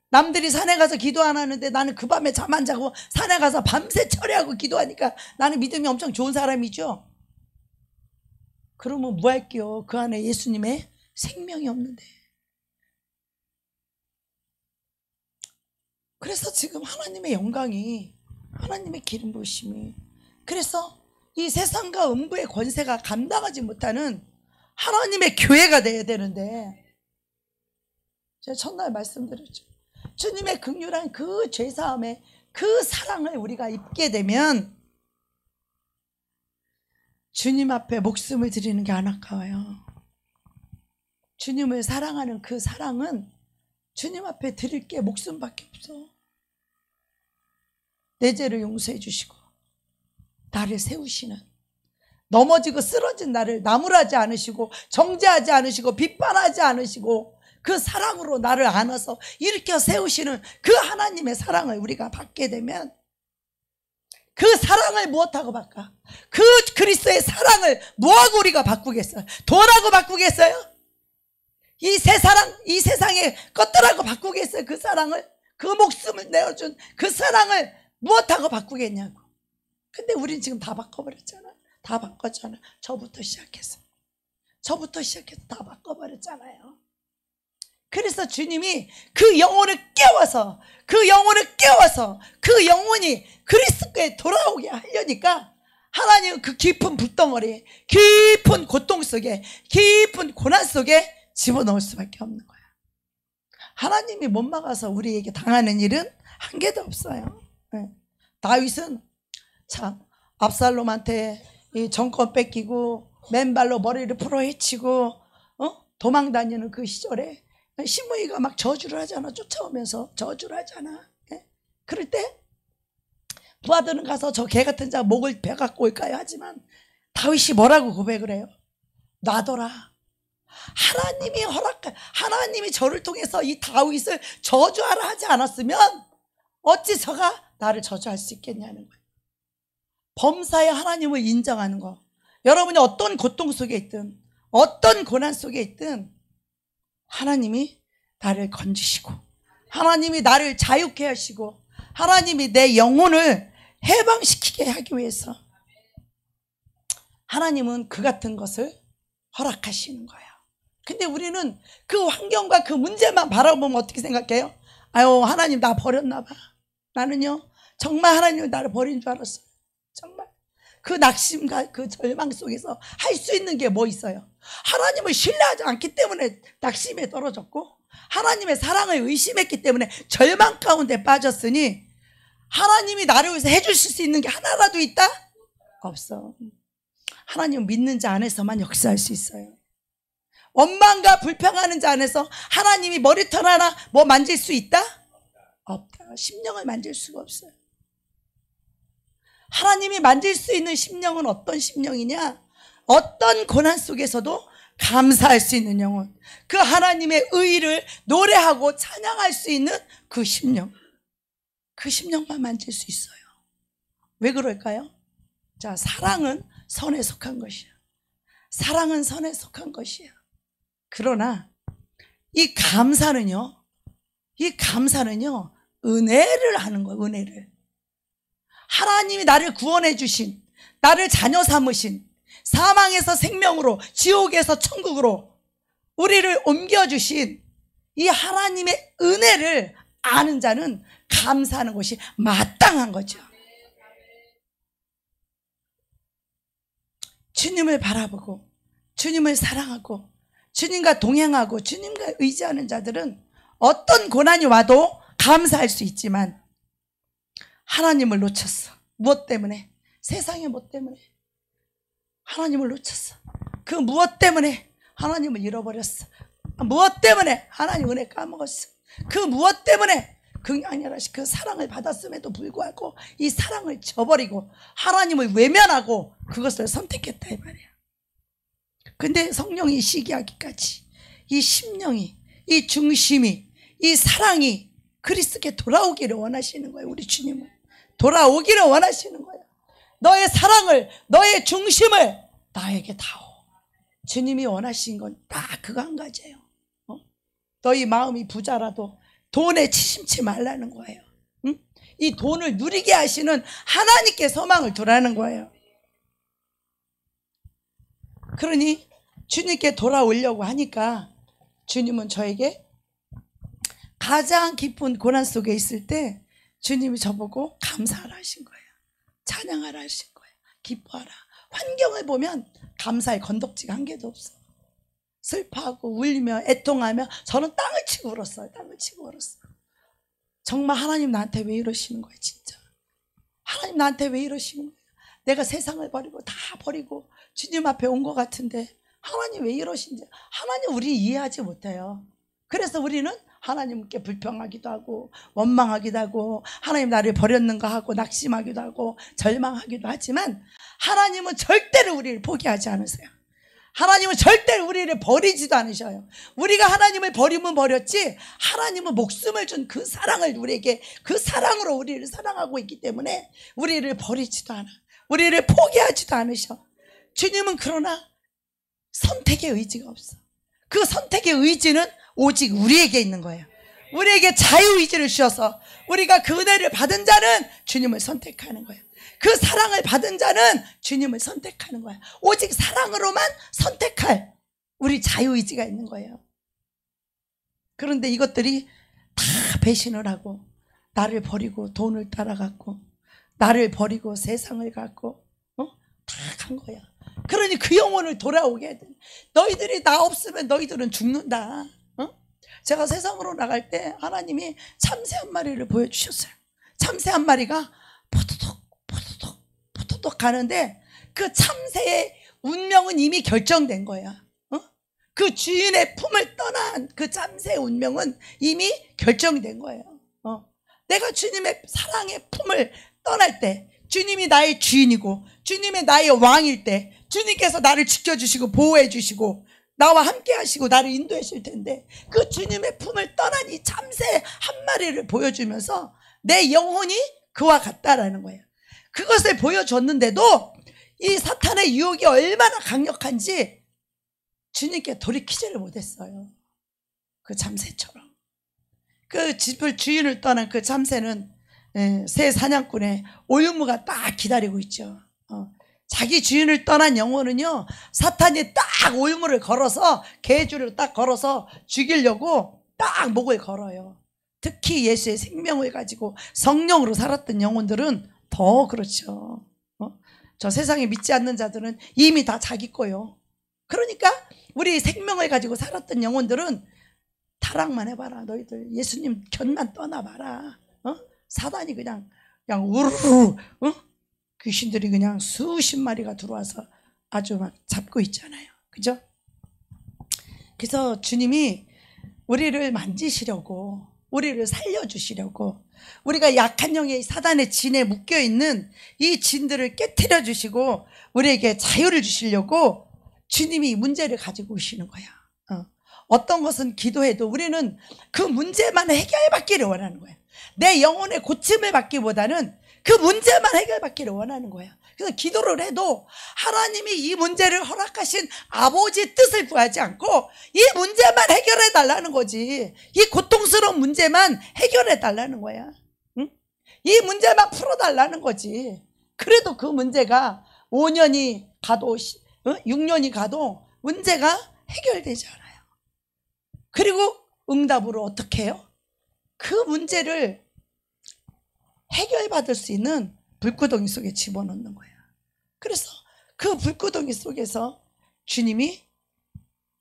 남들이 산에 가서 기도 안 하는데 나는 그 밤에 잠 안 자고 산에 가서 밤새 철회하고 기도하니까 나는 믿음이 엄청 좋은 사람이죠. 그러면 뭐 할게요? 그 안에 예수님의 생명이 없는데. 그래서 지금 하나님의 영광이, 하나님의 기름 부으심이, 그래서 이 세상과 음부의 권세가 감당하지 못하는 하나님의 교회가 돼야 되는데, 제가 첫날 말씀드렸죠. 주님의 긍휼한 그 죄사함의 그 사랑을 우리가 입게 되면 주님 앞에 목숨을 드리는 게 안 아까워요. 주님을 사랑하는 그 사랑은 주님 앞에 드릴 게 목숨밖에 없어. 내 죄를 용서해 주시고 나를 세우시는, 넘어지고 쓰러진 나를 나무라지 않으시고 정죄하지 않으시고 비판하지 않으시고 그 사랑으로 나를 안아서 일으켜 세우시는 그 하나님의 사랑을 우리가 받게 되면, 그 사랑을 무엇하고 바꿔? 그 그리스도의 사랑을 뭐하고 우리가 바꾸겠어요? 돈하고 바꾸겠어요? 이 세상의 것들하고 바꾸겠어요? 그 사랑을, 그 목숨을 내어준 그 사랑을 무엇하고 바꾸겠냐고. 근데 우린 지금 다 바꿔버렸잖아. 다 바꿨잖아. 저부터 시작해서 다 바꿔버렸잖아요. 그래서 주님이 그 영혼을 깨워서 그 영혼이 그리스도께 돌아오게 하려니까 하나님은 그 깊은 불덩어리, 깊은 고통 속에, 깊은 고난 속에 집어넣을 수밖에 없는 거야. 하나님이 못 막아서 우리에게 당하는 일은 한 개도 없어요. 다윗은 참 압살롬한테 이 정권 뺏기고 맨발로 머리를 풀어 헤치고 도망 다니는 그 시절에 시므이가 막 저주를 하잖아. 쫓아오면서 저주를 하잖아. 그럴 때 부하들은 가서 저 개 같은 자 목을 베 갖고 올까요? 하지만 다윗이 뭐라고 고백을 해요? 놔둬라. 하나님이 저를 통해서 이 다윗을 저주하라 하지 않았으면 어찌 저가 나를 저주할 수 있겠냐는 거예요. 범사의 하나님을 인정하는 거. 여러분이 어떤 고통 속에 있든 어떤 고난 속에 있든 하나님이 나를 건지시고 하나님이 나를 자유케 하시고 하나님이 내 영혼을 해방시키게 하기 위해서 하나님은 그 같은 것을 허락하시는 거예요. 근데 우리는 그 환경과 그 문제만 바라보면 어떻게 생각해요? 아유, 하나님 나 버렸나 봐. 나는요 정말 하나님은 나를 버린 줄 알았어요. 정말 그 낙심과 그 절망 속에서 할 수 있는 게 뭐 있어요? 하나님을 신뢰하지 않기 때문에 낙심에 떨어졌고 하나님의 사랑을 의심했기 때문에 절망 가운데 빠졌으니 하나님이 나를 위해서 해주실 수 있는 게 하나라도 있다? 없어. 하나님은 믿는 자 안에서만 역사할 수 있어요. 원망과 불평하는 자 안에서 하나님이 머리털 하나 뭐 만질 수 있다? 없다. 심령을 만질 수가 없어요. 하나님이 만질 수 있는 심령은 어떤 심령이냐? 어떤 고난 속에서도 감사할 수 있는 영혼, 그 하나님의 의의를 노래하고 찬양할 수 있는 그 심령, 그 심령만 만질 수 있어요. 왜 그럴까요? 자, 사랑은 선에 속한 것이야. 사랑은 선에 속한 것이야. 그러나 이 감사는요 은혜를 하는 거예요. 은혜를. 하나님이 나를 구원해 주신, 나를 자녀 삼으신, 사망에서 생명으로, 지옥에서 천국으로 우리를 옮겨주신 이 하나님의 은혜를 아는 자는 감사하는 것이 마땅한 거죠. 주님을 바라보고 주님을 사랑하고 주님과 동행하고 주님과 의지하는 자들은 어떤 고난이 와도 감사할 수 있지만 하나님을 놓쳤어. 무엇 때문에? 세상의 무엇 때문에? 하나님을 놓쳤어. 그 무엇 때문에 하나님을 잃어버렸어. 무엇 때문에 하나님 은혜 까먹었어. 그 무엇 때문에 긍휼하신 그 사랑을 받았음에도 불구하고 이 사랑을 저버리고 하나님을 외면하고 그것을 선택했다 이 말이야. 근데 성령이 시기하기까지 이 심령이, 이 중심이, 이 사랑이 그리스도께 돌아오기를 원하시는 거예요. 우리 주님은 돌아오기를 원하시는 거예요. 너의 사랑을, 너의 중심을 나에게 다오. 주님이 원하신 건 딱 그거 한 가지예요. 너희 마음이 부자라도 돈에 치심치 말라는 거예요. 응? 이 돈을 누리게 하시는 하나님께 소망을 두라는 거예요. 그러니 주님께 돌아오려고 하니까 주님은 저에게 가장 깊은 고난 속에 있을 때 주님이 저보고 감사하라 하신 거예요. 찬양하라 하신 거예요. 기뻐하라. 환경을 보면 감사의 건덕지가 한 개도 없어. 슬퍼하고 울며 애통하며 저는 땅을 치고 울었어요. 땅을 치고 울었어요. 정말 하나님 나한테 왜 이러시는 거예요, 진짜. 하나님 나한테 왜 이러시는 거예요. 내가 세상을 버리고 다 버리고 주님 앞에 온 것 같은데 하나님 왜 이러신지. 하나님 우리 이해하지 못해요. 그래서 우리는 하나님께 불평하기도 하고 원망하기도 하고 하나님 나를 버렸는가 하고 낙심하기도 하고 절망하기도 하지만 하나님은 절대로 우리를 포기하지 않으세요. 하나님은 절대로 우리를 버리지도 않으셔요. 우리가 하나님을 버리면 버렸지 하나님은 목숨을 준 그 사랑을 우리에게 그 사랑으로 우리를 사랑하고 있기 때문에 우리를 버리지도 않아. 우리를 포기하지도 않으셔. 주님은 그러나 선택의 의지가 없어. 그 선택의 의지는 오직 우리에게 있는 거예요. 우리에게 자유의지를 주셔서 우리가 그 은혜를 받은 자는 주님을 선택하는 거예요. 그 사랑을 받은 자는 주님을 선택하는 거예요. 오직 사랑으로만 선택할 우리 자유의지가 있는 거예요. 그런데 이것들이 다 배신을 하고 나를 버리고 돈을 따라갔고 나를 버리고 세상을 갖고 다 간 거야. 그러니 그 영혼을 돌아오게 해야 돼. 너희들이 나 없으면 너희들은 죽는다. 제가 세상으로 나갈 때 하나님이 참새 한 마리를 보여주셨어요. 참새 한 마리가 포토톡 가는데 그 참새의 운명은 이미 결정된 거야. 그 주인의 품을 떠난 그 참새의 운명은 이미 결정된 거예요. 내가 주님의 사랑의 품을 떠날 때 주님이 나의 주인이고 주님이 나의 왕일 때 주님께서 나를 지켜주시고 보호해주시고 나와 함께 하시고 나를 인도해 주실 텐데 그 주님의 품을 떠난 이 참새 한 마리를 보여주면서 내 영혼이 그와 같다라는 거예요. 그것을 보여줬는데도 이 사탄의 유혹이 얼마나 강력한지 주님께 돌이키지를 못했어요. 그 참새처럼. 그 집을 주인을 떠난 그 참새는 새 사냥꾼의 올무가 딱 기다리고 있죠. 자기 주인을 떠난 영혼은요 사탄이 딱 올무를 걸어서 개줄을 딱 걸어서 죽이려고 딱 목을 걸어요. 특히 예수의 생명을 가지고 성령으로 살았던 영혼들은 더 그렇죠. 저 세상에 믿지 않는 자들은 이미 다 자기 거요. 그러니까 우리 생명을 가지고 살았던 영혼들은 타락만 해봐라. 너희들 예수님 견만 떠나봐라. 사단이 그냥 우르르 귀신들이 그냥 수십 마리가 들어와서 아주 막 잡고 있잖아요. 그죠? 그래서 주님이 우리를 만지시려고 우리를 살려주시려고 우리가 약한 영의 사단의 진에 묶여있는 이 진들을 깨트려 주시고 우리에게 자유를 주시려고 주님이 문제를 가지고 오시는 거야. 어떤 것은 기도해도 우리는 그 문제만 해결받기를 원하는 거야. 내 영혼의 고침을 받기보다는 그 문제만 해결받기를 원하는 거야. 그래서 기도를 해도 하나님이 이 문제를 허락하신 아버지의 뜻을 구하지 않고 이 문제만 해결해 달라는 거지. 이 고통스러운 문제만 해결해 달라는 거야. 응? 이 문제만 풀어 달라는 거지. 그래도 그 문제가 5년이 가도 6년이 가도 문제가 해결되지 않아요. 그리고 응답으로 어떻게 해요? 그 문제를 해결받을 수 있는 불구덩이 속에 집어넣는 거야. 그래서 그 불구덩이 속에서 주님이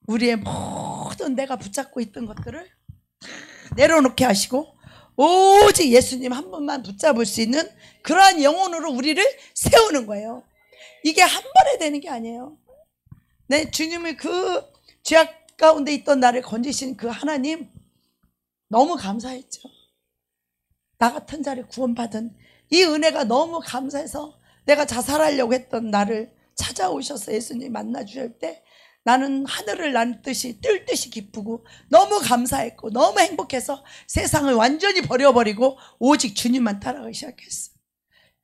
우리의 모든 내가 붙잡고 있던 것들을 내려놓게 하시고 오직 예수님 한 분만 붙잡을 수 있는 그러한 영혼으로 우리를 세우는 거예요. 이게 한 번에 되는 게 아니에요. 내 주님을 그 죄악 가운데 있던 나를 건지신 그 하나님 너무 감사했죠. 나 같은 자를 구원받은 이 은혜가 너무 감사해서 내가 자살하려고 했던 나를 찾아오셔서 예수님 만나주실 때 나는 하늘을 날듯이 뜰 듯이 기쁘고 너무 감사했고 너무 행복해서 세상을 완전히 버려버리고 오직 주님만 따라가기 시작했어.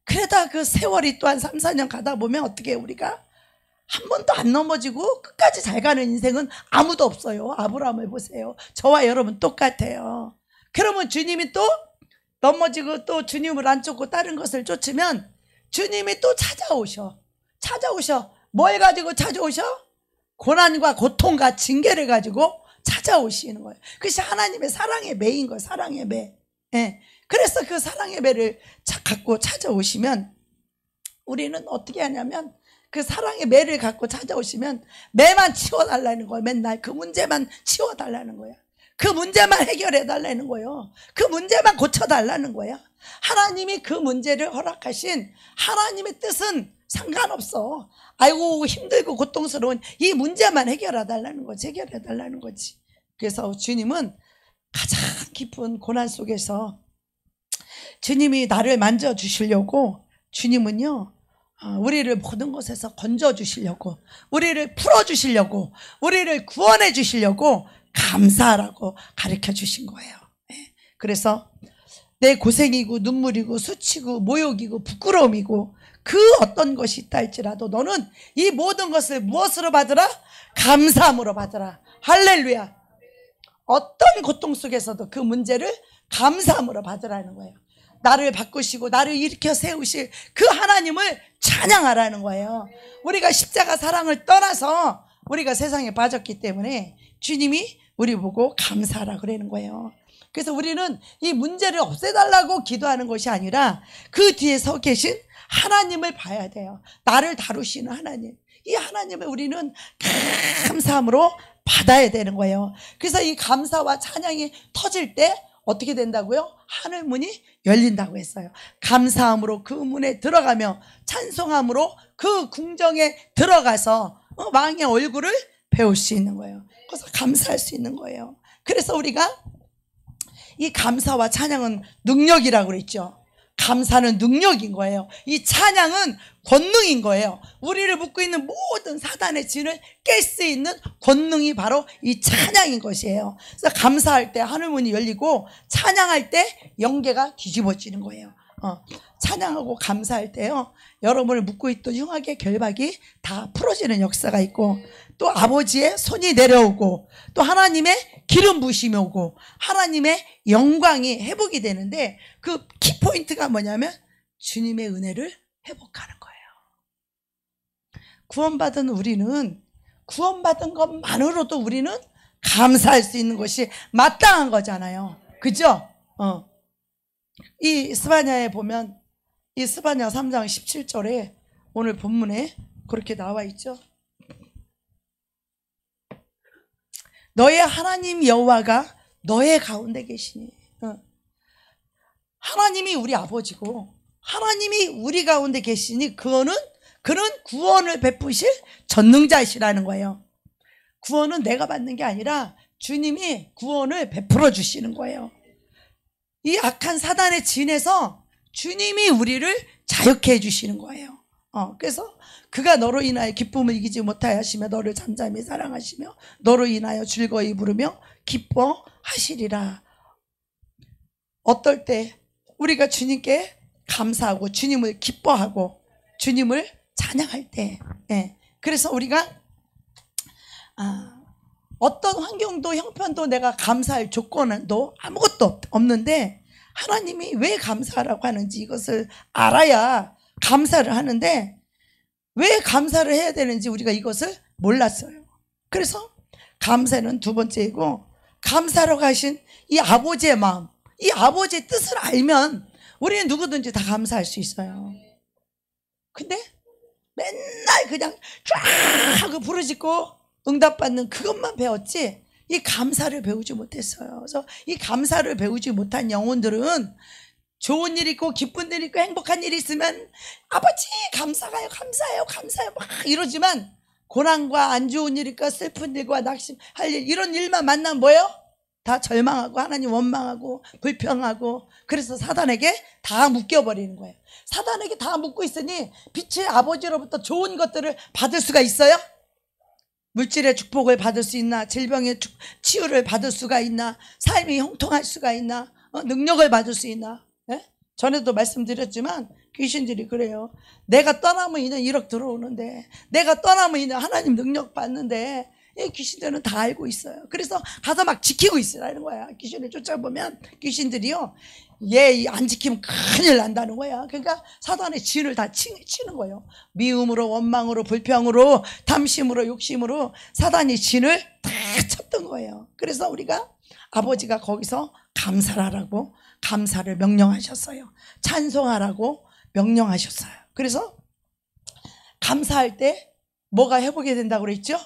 그러다 그 세월이 또한 3, 4년 가다 보면 어떻게 해요? 우리가 한 번도 안 넘어지고 끝까지 잘 가는 인생은 아무도 없어요. 아브라함을 보세요. 저와 여러분 똑같아요. 그러면 주님이 또 넘어지고 또 주님을 안 쫓고 다른 것을 쫓으면 주님이 또 찾아오셔. 뭘 가지고 찾아오셔? 고난과 고통과 징계를 가지고 찾아오시는 거예요. 그것이 하나님의 사랑의 매인 거예요. 사랑의 매. 예. 그래서 그 사랑의 매를 갖고 찾아오시면 우리는 어떻게 하냐면 그 사랑의 매를 갖고 찾아오시면 매만 치워달라는 거예요. 맨날 그 문제만 치워달라는 거야. 그 문제만 해결해달라는 거예요. 그 문제만 고쳐달라는 거야. 하나님이 그 문제를 허락하신 하나님의 뜻은 상관없어. 아이고 힘들고 고통스러운 이 문제만 해결해달라는 거지. 그래서 주님은 가장 깊은 고난 속에서 주님이 나를 만져주시려고, 주님은요 우리를 모든 것에서 건져주시려고, 우리를 풀어주시려고, 우리를 구원해 주시려고 감사하라고 가르쳐 주신 거예요. 그래서 내 고생이고 눈물이고 수치고 모욕이고 부끄러움이고 그 어떤 것이 있다 할지라도 너는 이 모든 것을 무엇으로 받으라? 감사함으로 받으라. 할렐루야. 어떤 고통 속에서도 그 문제를 감사함으로 받으라는 거예요. 나를 바꾸시고 나를 일으켜 세우실 그 하나님을 찬양하라는 거예요. 우리가 십자가 사랑을 떠나서 우리가 세상에 빠졌기 때문에 주님이 우리 보고 감사하라 그러는 거예요. 그래서 우리는 이 문제를 없애달라고 기도하는 것이 아니라 그 뒤에 서 계신 하나님을 봐야 돼요. 나를 다루시는 하나님, 이 하나님을 우리는 감사함으로 받아야 되는 거예요. 그래서 이 감사와 찬양이 터질 때 어떻게 된다고요? 하늘 문이 열린다고 했어요. 감사함으로 그 문에 들어가며 찬송함으로 그 궁정에 들어가서 왕의 얼굴을 배울 수 있는 거예요. 그래서 감사할 수 있는 거예요. 그래서 우리가 이 감사와 찬양은 능력이라고 그랬죠. 감사는 능력인 거예요. 이 찬양은 권능인 거예요. 우리를 묶고 있는 모든 사단의 진을 깰 수 있는 권능이 바로 이 찬양인 것이에요. 그래서 감사할 때 하늘문이 열리고 찬양할 때 영계가 뒤집어지는 거예요. 찬양하고 감사할 때요, 여러분을 묶고 있던 흉악의 결박이 다 풀어지는 역사가 있고, 또 아버지의 손이 내려오고, 또 하나님의 기름 부으심이 오고, 하나님의 영광이 회복이 되는데, 그 키포인트가 뭐냐면 주님의 은혜를 회복하는 거예요. 구원받은 우리는, 구원받은 것만으로도 우리는 감사할 수 있는 것이 마땅한 거잖아요. 그죠? 이 스바냐에 보면, 이 스바냐 3장 17절에 오늘 본문에 그렇게 나와 있죠. 너의 하나님 여호와가 너의 가운데 계시니. 하나님이 우리 아버지고 하나님이 우리 가운데 계시니 그는 구원을 베푸실 전능자이시라는 거예요. 구원은 내가 받는 게 아니라 주님이 구원을 베풀어 주시는 거예요. 이 악한 사단의 진에서 주님이 우리를 자유케 해주시는 거예요. 그래서 그가 너로 인하여 기쁨을 이기지 못하여 하시며 너를 잠잠히 사랑하시며 너로 인하여 즐거이 부르며 기뻐하시리라. 어떨 때 우리가 주님께 감사하고 주님을 기뻐하고 주님을 찬양할 때, 그래서 우리가 어떤 환경도 형편도 내가 감사할 조건도 아무것도 없는데 하나님이 왜 감사하라고 하는지 이것을 알아야 감사를 하는데, 왜 감사를 해야 되는지 우리가 이것을 몰랐어요. 그래서 감사는 두 번째이고, 감사로 가신 이 아버지의 마음, 이 아버지의 뜻을 알면 우리는 누구든지 다 감사할 수 있어요. 근데 맨날 그냥 쫙 하고 부르짖고 응답받는 그것만 배웠지 이 감사를 배우지 못했어요. 그래서 이 감사를 배우지 못한 영혼들은 좋은 일 있고 기쁜 일 있고 행복한 일이 있으면 아버지 감사해요 감사해요 감사해요 막 이러지만, 고난과 안 좋은 일과 슬픈 일과 낙심할 일, 이런 일만 만나면 뭐예요? 다 절망하고 하나님 원망하고 불평하고, 그래서 사단에게 다 묶여버리는 거예요. 사단에게 다 묶고 있으니 빛의 아버지로부터 좋은 것들을 받을 수가 있어요? 물질의 축복을 받을 수 있나? 질병의 치유를 받을 수가 있나? 삶이 형통할 수가 있나? 능력을 받을 수 있나? 전에도 말씀드렸지만 귀신들이 그래요. 내가 떠나면 이는 1억 들어오는데, 내가 떠나면 이는 하나님 능력 받는데, 이 귀신들은 다 알고 있어요. 그래서 가서 막 지키고 있으라는 거야. 귀신을 쫓아보면 귀신들이요, 얘 안 지키면 큰일 난다는 거야. 그러니까 사단의 진을 다 치는 거예요. 미움으로 원망으로 불평으로 탐심으로 욕심으로 사단이 진을 다 쳤던 거예요. 그래서 우리가 아버지가 거기서 감사하라고 감사를 명령하셨어요. 찬송하라고 명령하셨어요. 그래서 감사할 때 뭐가 회복이 된다고 그랬죠?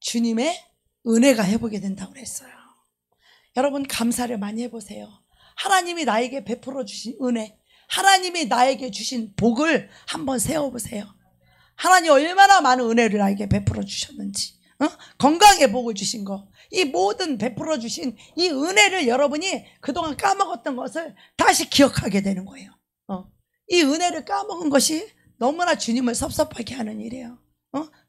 주님의 은혜가 회복이 된다고 그랬어요. 여러분 감사를 많이 해보세요. 하나님이 나에게 베풀어 주신 은혜, 하나님이 나에게 주신 복을 한번 세워보세요. 하나님 얼마나 많은 은혜를 나에게 베풀어 주셨는지. 건강의 복을 주신 거, 이 모든 베풀어 주신 이 은혜를 여러분이 그동안 까먹었던 것을 다시 기억하게 되는 거예요. 이 은혜를 까먹은 것이 너무나 주님을 섭섭하게 하는 일이에요.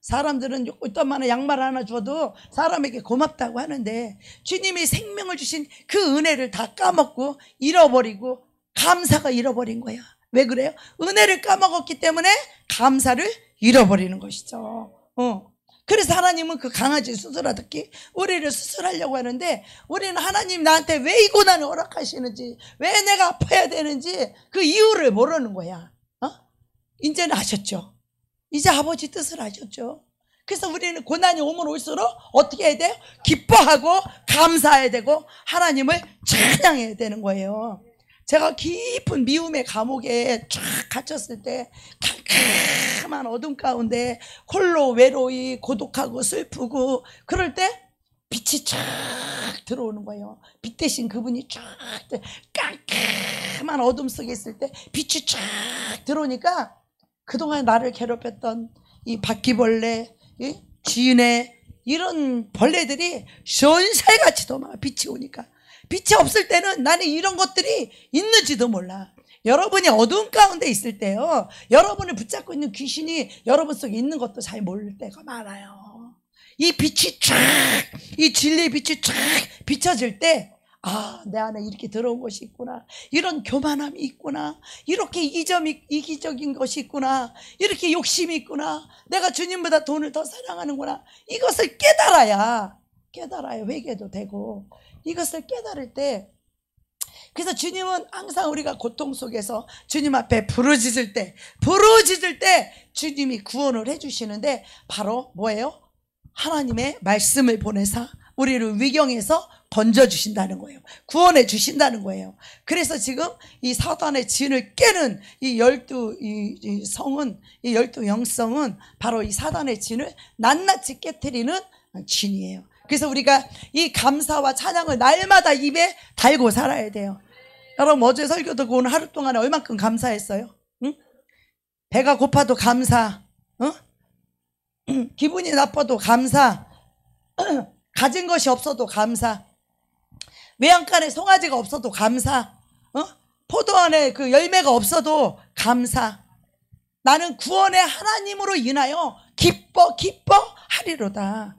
사람들은 어떤 양말 하나 줘도 사람에게 고맙다고 하는데, 주님이 생명을 주신 그 은혜를 다 까먹고 잃어버리고 감사가 잃어버린 거야. 왜 그래요? 은혜를 까먹었기 때문에 감사를 잃어버리는 것이죠. 그래서 하나님은 그 강아지 수술하듯이 우리를 수술하려고 하는데, 우리는 하나님 나한테 왜 이 고난을 허락하시는지, 왜 내가 아파야 되는지 그 이유를 모르는 거야. 이제는 아셨죠? 이제 아버지 뜻을 아셨죠? 그래서 우리는 고난이 오면 올수록 어떻게 해야 돼요? 기뻐하고 감사해야 되고 하나님을 찬양해야 되는 거예요. 제가 깊은 미움의 감옥에 쫙 갇혔을 때, 캄캄한 어둠 가운데 홀로 외로이 고독하고 슬프고 그럴 때 빛이 쫙 들어오는 거예요. 빛 대신 그분이 쫙 깜깜한 어둠 속에 있을 때 빛이 쫙 들어오니까 그동안 나를 괴롭혔던 이 바퀴벌레, 이 쥐네, 이런 벌레들이 전살같이 도망가. 빛이 오니까. 빛이 없을 때는 나는 이런 것들이 있는지도 몰라. 여러분이 어두운 가운데 있을 때요, 여러분을 붙잡고 있는 귀신이 여러분 속에 있는 것도 잘 모를 때가 많아요. 이 빛이 쫙, 이 진리의 빛이 쫙 비춰질 때, 내 안에 이렇게 들어온 것이 있구나, 이런 교만함이 있구나, 이렇게 이기적인 것이 있구나, 이렇게 욕심이 있구나, 내가 주님보다 돈을 더 사랑하는구나, 이것을 깨달아야 회개도 되고, 이것을 깨달을 때, 그래서 주님은 항상 우리가 고통 속에서 주님 앞에 부르짖을 때 주님이 구원을 해주시는데, 바로 뭐예요? 하나님의 말씀을 보내사 우리를 위경에서 건져주신다는 거예요. 구원해 주신다는 거예요. 그래서 지금 이 사단의 진을 깨는 이 12성은, 이 12영성은 바로 이 사단의 진을 낱낱이 깨트리는 진이에요. 그래서 우리가 이 감사와 찬양을 날마다 입에 달고 살아야 돼요. 여러분, 어제 설교 듣고 오늘 하루 동안에 얼만큼 감사했어요? 응? 배가 고파도 감사, 기분이 나빠도 감사, 가진 것이 없어도 감사, 외양간에 송아지가 없어도 감사, 포도 안에 그 열매가 없어도 감사. 나는 구원의 하나님으로 인하여 기뻐하리로다.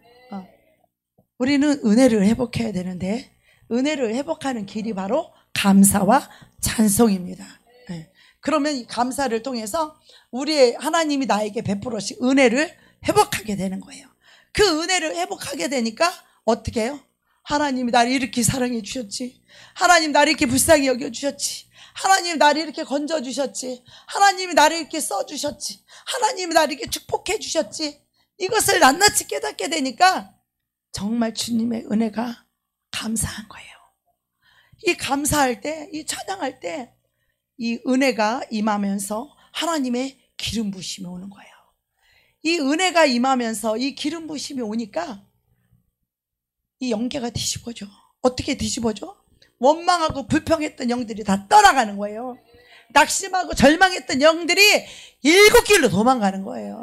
우리는 은혜를 회복해야 되는데, 은혜를 회복하는 길이 바로 감사와 찬송입니다. 그러면 이 감사를 통해서 우리의 하나님이 나에게 베풀어신 은혜를 회복하게 되는 거예요. 그 은혜를 회복하게 되니까 어떻게 해요? 하나님이 나를 이렇게 사랑해 주셨지, 하나님 나를 이렇게 불쌍히 여겨 주셨지, 하나님이 나를 이렇게 건져 주셨지, 하나님이 나를 이렇게 써 주셨지, 하나님이 나를 이렇게 축복해 주셨지, 이것을 낱낱이 깨닫게 되니까 정말 주님의 은혜가 감사한 거예요. 이 감사할 때, 이 찬양할 때 이 은혜가 임하면서 하나님의 기름 부심이 오는 거예요. 이 은혜가 임하면서 이 기름 부심이 오니까 이 영계가 뒤집어져. 어떻게 뒤집어져? 원망하고 불평했던 영들이 다 떠나가는 거예요. 낙심하고 절망했던 영들이 7길로 도망가는 거예요.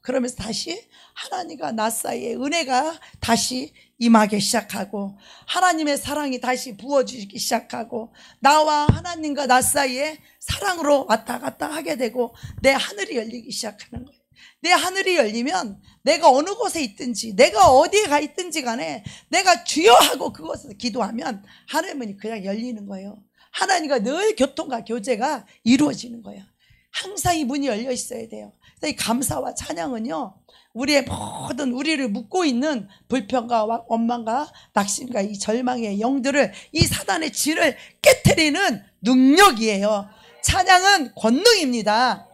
그러면서 다시 하나님과 나 사이에 은혜가 다시 임하기 시작하고, 하나님의 사랑이 다시 부어지기 시작하고, 나와 하나님과 나 사이에 사랑으로 왔다 갔다 하게 되고, 내 하늘이 열리기 시작하는 거예요. 내 하늘이 열리면 내가 어느 곳에 있든지, 내가 어디에 가 있든지 간에 내가 주여 하고 그곳에서 기도하면 하늘문이 그냥 열리는 거예요. 하나님과 늘 교통과 교제가 이루어지는 거예요. 항상 이 문이 열려 있어야 돼요. 그래서 이 감사와 찬양은요, 우리의 모든, 우리를 묶고 있는 불평과 원망과 낙심과 이 절망의 영들을, 이 사단의 진을 깨트리는 능력이에요. 찬양은 권능입니다.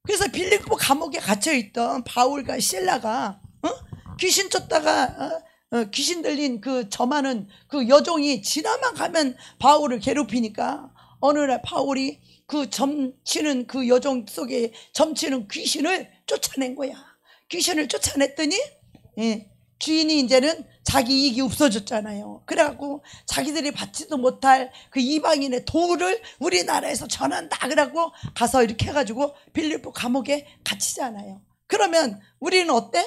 그래서 빌립보 감옥에 갇혀있던 바울과 실라가 귀신 쫓다가 귀신 들린 그 점하는 그 여종이 지나만 가면 바울을 괴롭히니까, 어느 날 바울이 그 점치는 그 여종 속에 점치는 귀신을 쫓아낸 거야. 귀신을 쫓아냈더니 주인이 이제는 자기 이익이 없어졌잖아요. 그래갖고 자기들이 받지도 못할 그 이방인의 도를 우리나라에서 전한다 그래갖고 가서 이렇게 해가지고 빌립보 감옥에 갇히잖아요. 그러면 우리는 어때?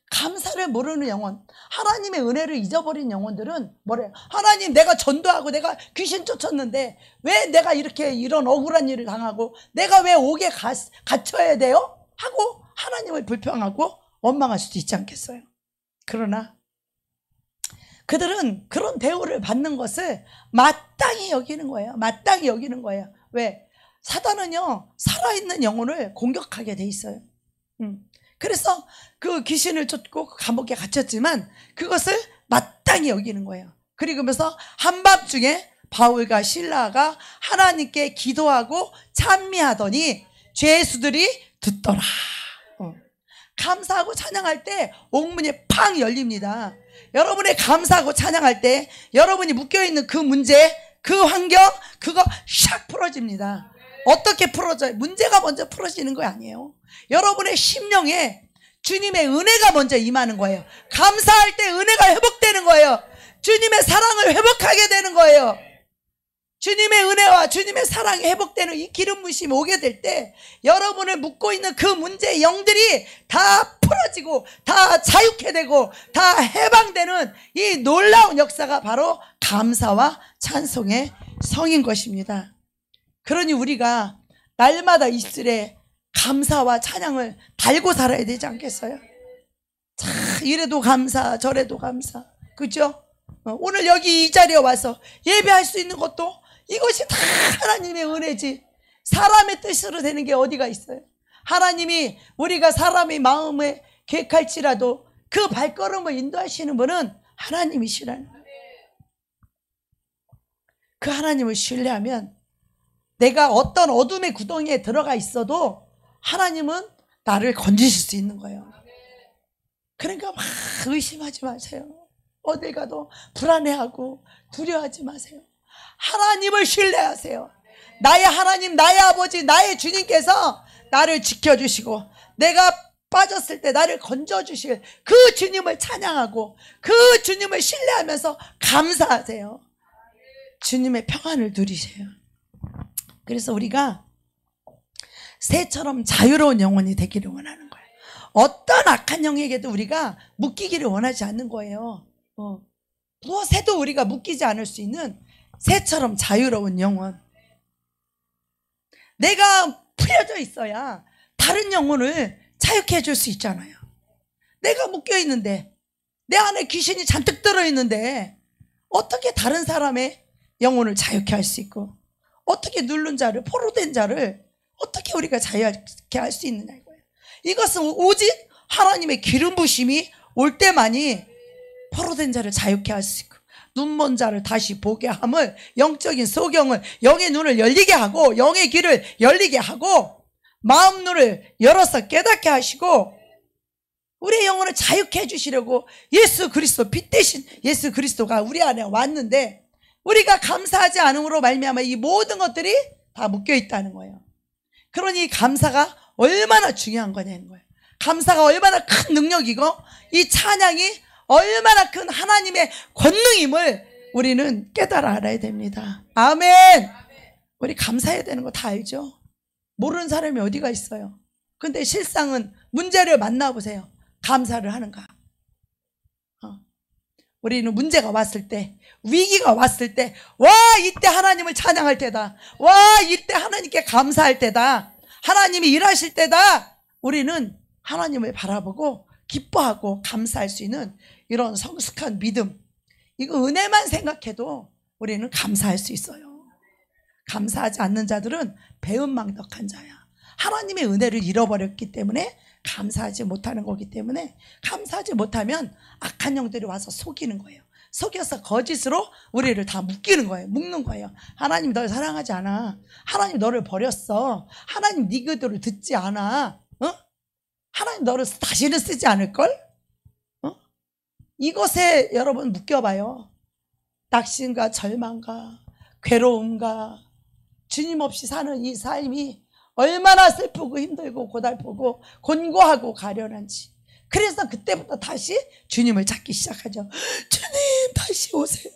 감사를 모르는 영혼, 하나님의 은혜를 잊어버린 영혼들은 뭐래요? 하나님, 내가 전도하고 내가 귀신 쫓았는데 왜 내가 이렇게 이런 억울한 일을 당하고 내가 왜 옥에 갇혀야 돼요? 하고 하나님을 불평하고 원망할 수도 있지 않겠어요? 그러나 그들은 그런 대우를 받는 것을 마땅히 여기는 거예요. 마땅히 여기는 거예요. 왜? 사단은요, 살아있는 영혼을 공격하게 돼 있어요. 그래서 그 귀신을 쫓고 감옥에 갇혔지만 그것을 마땅히 여기는 거예요. 그러면서 한밤중에 바울과 실라가 하나님께 기도하고 찬미하더니 죄수들이 듣더라. 감사하고 찬양할 때 옥문이 팡 열립니다. 여러분의 감사하고 찬양할 때 여러분이 묶여있는 그 문제, 그 환경, 그거 샥 풀어집니다. 어떻게 풀어져요? 문제가 먼저 풀어지는 거 아니에요. 여러분의 심령에 주님의 은혜가 먼저 임하는 거예요. 감사할 때 은혜가 회복되는 거예요. 주님의 사랑을 회복하게 되는 거예요. 주님의 은혜와 주님의 사랑이 회복되는 이 기름 부심이 오게 될 때 여러분을 묶고 있는 그 문제의 영들이 다 풀어지고 다 자유케 되고 다 해방되는 이 놀라운 역사가 바로 감사와 찬송의 성인 것입니다. 그러니 우리가 날마다 입술에 감사와 찬양을 달고 살아야 되지 않겠어요? 자, 이래도 감사, 저래도 감사, 그죠? 오늘 여기 이 자리에 와서 예배할 수 있는 것도 이것이 다 하나님의 은혜지. 사람의 뜻으로 되는 게 어디가 있어요? 하나님이 우리가 사람의 마음에 계획할지라도 그 발걸음을 인도하시는 분은 하나님이시라는 거예요. 그 하나님을 신뢰하면 내가 어떤 어둠의 구덩이에 들어가 있어도 하나님은 나를 건지실 수 있는 거예요. 그러니까 막 의심하지 마세요. 어딜 가도 불안해하고 두려워하지 마세요. 하나님을 신뢰하세요. 나의 하나님, 나의 아버지, 나의 주님께서 나를 지켜주시고 내가 빠졌을 때 나를 건져주실 그 주님을 찬양하고 그 주님을 신뢰하면서 감사하세요. 주님의 평안을 누리세요. 그래서 우리가 새처럼 자유로운 영혼이 되기를 원하는 거예요. 어떤 악한 영에게도 우리가 묶이기를 원하지 않는 거예요. 무엇에도 우리가 묶이지 않을 수 있는 새처럼 자유로운 영혼. 내가 풀려져 있어야 다른 영혼을 자유케 해줄 수 있잖아요. 내가 묶여있는데 내 안에 귀신이 잔뜩 들어있는데 어떻게 다른 사람의 영혼을 자유케 할 수 있고 어떻게 누른 자를, 포로된 자를 어떻게 우리가 자유케 할 수 있느냐 이거예요. 이것은 오직 하나님의 기름 부심이 올 때만이 포로된 자를 자유케 할 수 있고 눈먼 자를 다시 보게 함을, 영적인 소경을, 영의 눈을 열리게 하고 영의 귀를 열리게 하고 마음 눈을 열어서 깨닫게 하시고 우리의 영혼을 자유케 해주시려고 예수 그리스도, 빛 대신 예수 그리스도가 우리 안에 왔는데 우리가 감사하지 않음으로 말미암아 이 모든 것들이 다 묶여있다는 거예요. 그러니 감사가 얼마나 중요한 거냐는 거예요. 감사가 얼마나 큰 능력이고 이 찬양이 얼마나 큰 하나님의 권능임을 우리는 깨달아 알아야 됩니다. 아멘. 우리 감사해야 되는 거 다 알죠? 모르는 사람이 어디가 있어요? 근데 실상은 문제를 만나보세요. 감사를 하는가? 우리는 문제가 왔을 때, 위기가 왔을 때, 와, 이때 하나님을 찬양할 때다. 와, 이때 하나님께 감사할 때다. 하나님이 일하실 때다. 우리는 하나님을 바라보고 기뻐하고 감사할 수 있는 이런 성숙한 믿음, 이거 은혜만 생각해도 우리는 감사할 수 있어요. 감사하지 않는 자들은 배은망덕한 자야. 하나님의 은혜를 잃어버렸기 때문에 감사하지 못하는 거기 때문에 감사하지 못하면 악한 영들이 와서 속이는 거예요. 속여서 거짓으로 우리를 다 묶이는 거예요. 묶는 거예요. 하나님 너를 사랑하지 않아. 하나님 너를 버렸어. 하나님 네 기도를 듣지 않아. 하나님 너를 다시는 쓰지 않을걸? 이것에 여러분 묶여봐요. 낙심과 절망과 괴로움과 주님 없이 사는 이 삶이 얼마나 슬프고 힘들고 고달프고 곤고하고 가련한지. 그래서 그때부터 다시 주님을 찾기 시작하죠. 주님 다시 오세요.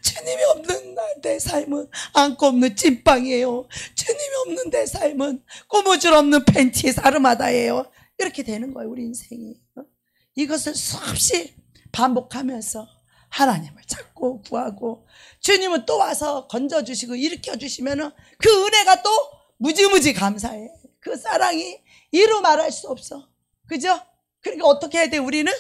주님이 없는 내 삶은 안고 없는 찐빵이에요. 주님이 없는 내 삶은 고무줄 없는 팬티에 사르마다예요. 이렇게 되는 거예요, 우리 인생이. 이것을 수없이 반복하면서 하나님을 찾고 구하고 주님은 또 와서 건져주시고 일으켜주시면 그 은혜가 또 무지무지 감사해. 그 사랑이 이루 말할 수 없어. 그죠? 그러니까 어떻게 해야 돼? 우리는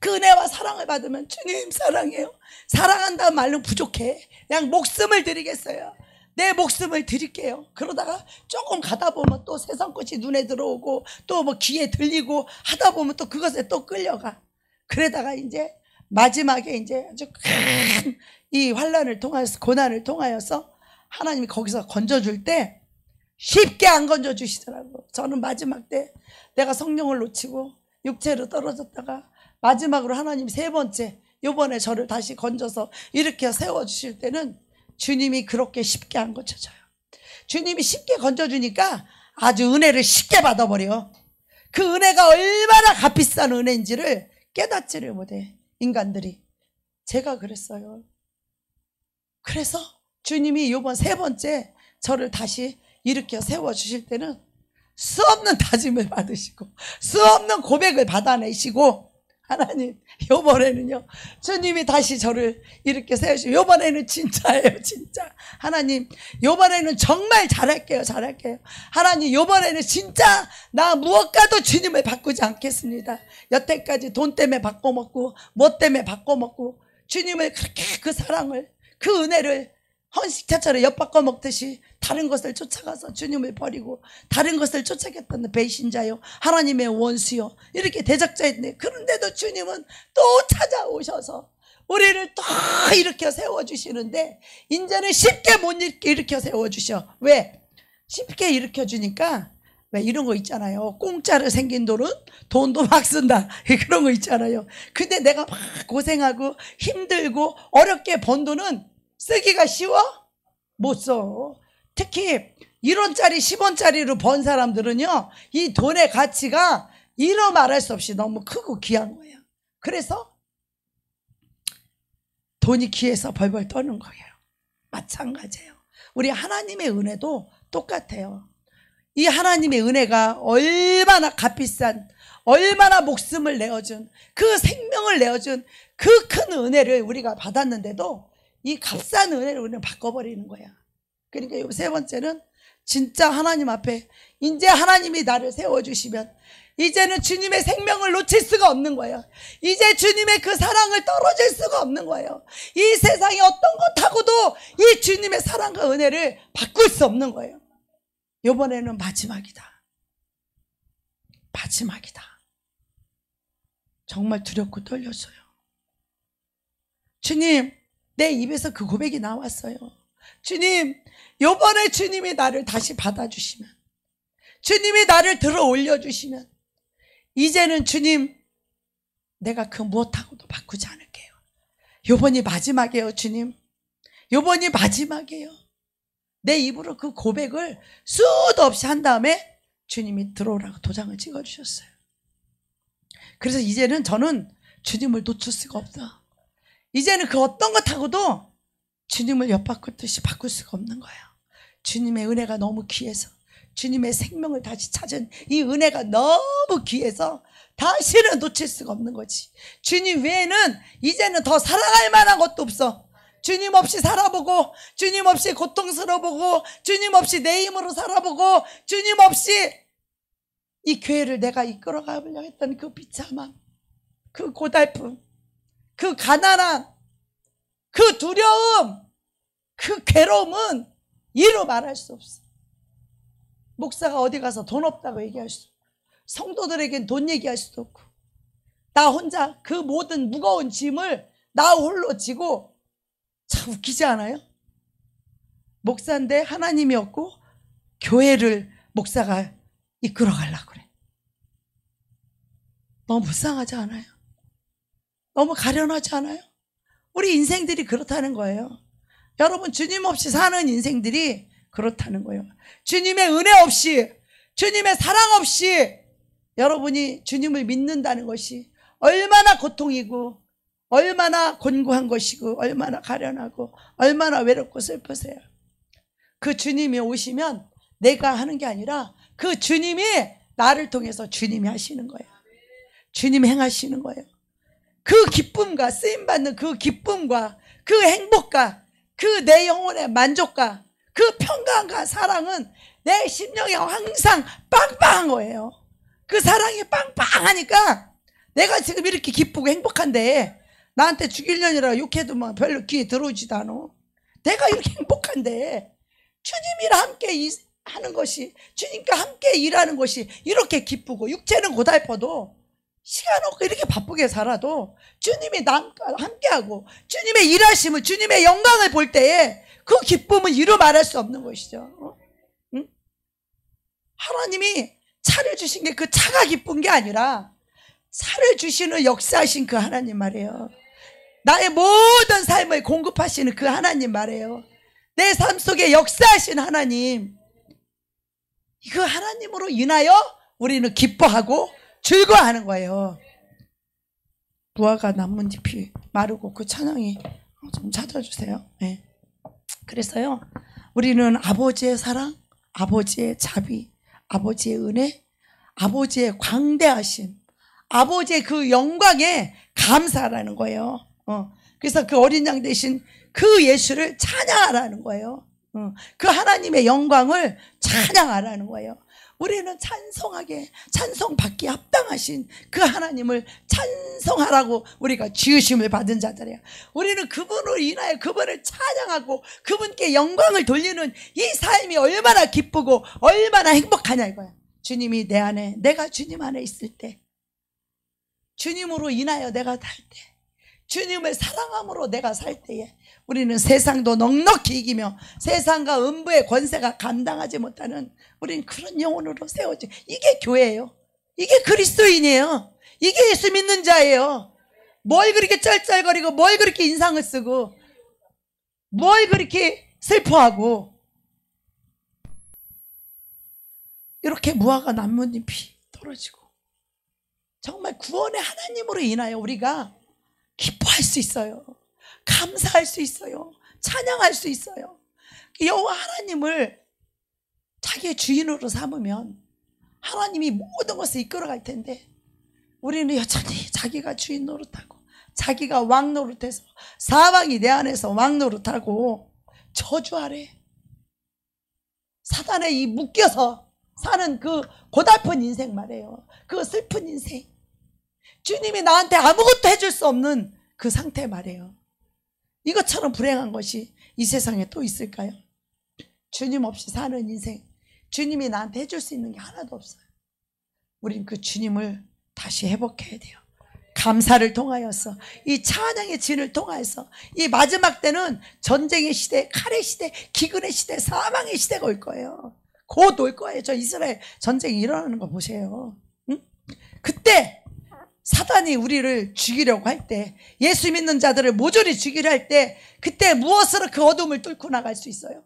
그 은혜와 사랑을 받으면 주님 사랑해요. 사랑한다는 말로 부족해. 그냥 목숨을 드리겠어요. 내 목숨을 드릴게요. 그러다가 조금 가다 보면 또 세상 것이 눈에 들어오고 또 뭐 귀에 들리고 하다 보면 또 그것에 또 끌려가. 그러다가 이제 마지막에 이제 아주 큰 이 환난을 통하여서 고난을 통하여서 하나님이 거기서 건져줄 때 쉽게 안 건져주시더라고. 저는 마지막 때 내가 성령을 놓치고 육체로 떨어졌다가 마지막으로 하나님 세 번째 요번에 저를 다시 건져서 일으켜 세워주실 때는 주님이 그렇게 쉽게 안 건져줘요. 주님이 쉽게 건져주니까 아주 은혜를 쉽게 받아버려. 그 은혜가 얼마나 값비싼 은혜인지를 깨닫지를 못해 인간들이. 제가 그랬어요. 그래서 주님이 요번 세 번째 저를 다시 일으켜 세워주실 때는 수없는 다짐을 받으시고 수없는 고백을 받아내시고 하나님 요번에는요 주님이 다시 저를 이렇게 세우시고 요번에는 진짜예요. 진짜 하나님 요번에는 정말 잘할게요. 잘할게요. 하나님 요번에는 진짜 나 무엇과도 주님을 바꾸지 않겠습니다. 여태까지 돈 때문에 바꿔먹고 뭐 때문에 바꿔먹고 주님을 그렇게 그 사랑을 그 은혜를 헌식차처럼 엿바꿔 먹듯이 다른 것을 쫓아가서 주님을 버리고 다른 것을 쫓아겠다는 배신자요 하나님의 원수요 이렇게 대적자인데 그런데도 주님은 또 찾아오셔서 우리를 또 일으켜 세워주시는데 이제는 쉽게 못 일으켜 세워주셔. 왜? 쉽게 일으켜주니까 왜 이런 거 있잖아요. 공짜로 생긴 돈은 돈도 막 쓴다. 그런 거 있잖아요. 근데 내가 막 고생하고 힘들고 어렵게 번 돈은 쓰기가 쉬워? 못 써. 특히 1원짜리 10원짜리로 번 사람들은요 이 돈의 가치가 이루 말할 수 없이 너무 크고 귀한 거예요. 그래서 돈이 귀해서 벌벌 떠는 거예요. 마찬가지예요. 우리 하나님의 은혜도 똑같아요. 이 하나님의 은혜가 얼마나 값비싼 얼마나 목숨을 내어준 그 생명을 내어준 그 큰 은혜를 우리가 받았는데도 이 값싼 은혜를 우리는 바꿔버리는 거야. 그러니까 요 세 번째는 진짜 하나님 앞에 이제 하나님이 나를 세워주시면 이제는 주님의 생명을 놓칠 수가 없는 거예요. 이제 주님의 그 사랑을 떨어질 수가 없는 거예요. 이 세상에 어떤 것하고도 이 주님의 사랑과 은혜를 바꿀 수 없는 거예요. 이번에는 마지막이다. 마지막이다. 정말 두렵고 떨렸어요. 주님, 내 입에서 그 고백이 나왔어요. 주님, 요번에 주님이 나를 다시 받아주시면, 주님이 나를 들어 올려주시면, 이제는 주님, 내가 그 무엇하고도 바꾸지 않을게요. 요번이 마지막이에요, 주님. 요번이 마지막이에요. 내 입으로 그 고백을 수도 없이 한 다음에 주님이 들어오라고 도장을 찍어주셨어요. 그래서 이제는 저는 주님을 놓칠 수가 없어. 이제는 그 어떤 것하고도 주님을 엿바꾸듯이 바꿀 수가 없는 거예요. 주님의 은혜가 너무 귀해서 주님의 생명을 다시 찾은 이 은혜가 너무 귀해서 다시는 놓칠 수가 없는 거지. 주님 외에는 이제는 더 사랑할 만한 것도 없어. 주님 없이 살아보고 주님 없이 고통스러워보고 주님 없이 내 힘으로 살아보고 주님 없이 이 교회를 내가 이끌어가려고 했던 그 비참함, 그 고달픔, 그 가난함, 그 두려움, 그 괴로움은 이루 말할 수 없어. 목사가 어디 가서 돈 없다고 얘기할 수 없고 성도들에겐 돈 얘기할 수도 없고 나 혼자 그 모든 무거운 짐을 나 홀로 지고 참 웃기지 않아요? 목사인데 하나님이 없고 교회를 목사가 이끌어 가려고 그래. 너무 불쌍하지 않아요? 너무 가련하지 않아요? 우리 인생들이 그렇다는 거예요. 여러분, 주님 없이 사는 인생들이 그렇다는 거예요. 주님의 은혜 없이, 주님의 사랑 없이 여러분이 주님을 믿는다는 것이 얼마나 고통이고 얼마나 곤고한 것이고 얼마나 가련하고 얼마나 외롭고 슬프세요. 그 주님이 오시면 내가 하는 게 아니라 그 주님이 나를 통해서 주님이 하시는 거예요. 주님이 행하시는 거예요. 그 기쁨과 쓰임받는 그 기쁨과 그 행복과 그 내 영혼의 만족과 그 평강과 사랑은 내 심령에 항상 빵빵한 거예요. 그 사랑이 빵빵하니까 내가 지금 이렇게 기쁘고 행복한데 나한테 죽이려니라 욕해도 뭐 별로 귀에 들어오지도 않아. 내가 이렇게 행복한데 주님이랑 함께 하는 것이, 주님과 함께 일하는 것이 이렇게 기쁘고, 육체는 고달퍼도 시간 없고 이렇게 바쁘게 살아도 주님이 남과 함께하고 주님의 일하심을, 주님의 영광을 볼 때에 그 기쁨은 이루 말할 수 없는 것이죠. 응? 하나님이 차를 주신 게 그 차가 기쁜 게 아니라 차를 주시는 역사하신 그 하나님 말이에요. 나의 모든 삶을 공급하시는 그 하나님 말이에요. 내 삶 속에 역사하신 하나님, 그 하나님으로 인하여 우리는 기뻐하고 즐거워하는 거예요. 무화과 나뭇잎이 마르고 그 찬양이 좀 찾아주세요. 네. 그래서요, 우리는 아버지의 사랑, 아버지의 자비, 아버지의 은혜, 아버지의 광대하심, 아버지의 그 영광에 감사하라는 거예요. 그래서 그 어린 양 대신 그 예수를 찬양하라는 거예요. 그 하나님의 영광을 찬양하라는 거예요. 우리는 찬송하게, 찬송받기에 합당하신 그 하나님을 찬송하라고 우리가 지으심을 받은 자들이에요. 우리는 그분으로 인하여 그분을 찬양하고 그분께 영광을 돌리는 이 삶이 얼마나 기쁘고 얼마나 행복하냐 이거야. 주님이 내 안에, 내가 주님 안에 있을 때, 주님으로 인하여 내가 살 때, 주님을 사랑함으로 내가 살 때에 우리는 세상도 넉넉히 이기며 세상과 음부의 권세가 감당하지 못하는, 우리는 그런 영혼으로 세워져. 이게 교회예요. 이게 그리스도인이에요. 이게 예수 믿는 자예요. 뭘 그렇게 쩔쩔거리고, 뭘 그렇게 인상을 쓰고, 뭘 그렇게 슬퍼하고. 이렇게 무화과 나뭇잎이 떨어지고 정말 구원의 하나님으로 인하여 우리가 기뻐할 수 있어요. 감사할 수 있어요. 찬양할 수 있어요. 여호와 하나님을 자기의 주인으로 삼으면 하나님이 모든 것을 이끌어갈 텐데, 우리는 여전히 자기가 주인 노릇하고 자기가 왕 노릇해서 사방이 내 안에서 왕 노릇하고 저주 아래 사단에 이 묶여서 사는 그 고달픈 인생 말이에요. 그 슬픈 인생, 주님이 나한테 아무것도 해줄 수 없는 그 상태 말이에요. 이것처럼 불행한 것이 이 세상에 또 있을까요? 주님 없이 사는 인생, 주님이 나한테 해줄 수 있는 게 하나도 없어요. 우린 그 주님을 다시 회복해야 돼요. 감사를 통하여서, 이 찬양의 진을 통하여서. 이 마지막 때는 전쟁의 시대, 칼의 시대, 기근의 시대, 사망의 시대가 올 거예요. 곧 올 거예요. 저 이스라엘 전쟁이 일어나는 거 보세요. 응? 그때 사단이 우리를 죽이려고 할 때, 예수 믿는 자들을 모조리 죽이려 할 때, 그때 무엇으로 그 어둠을 뚫고 나갈 수 있어요?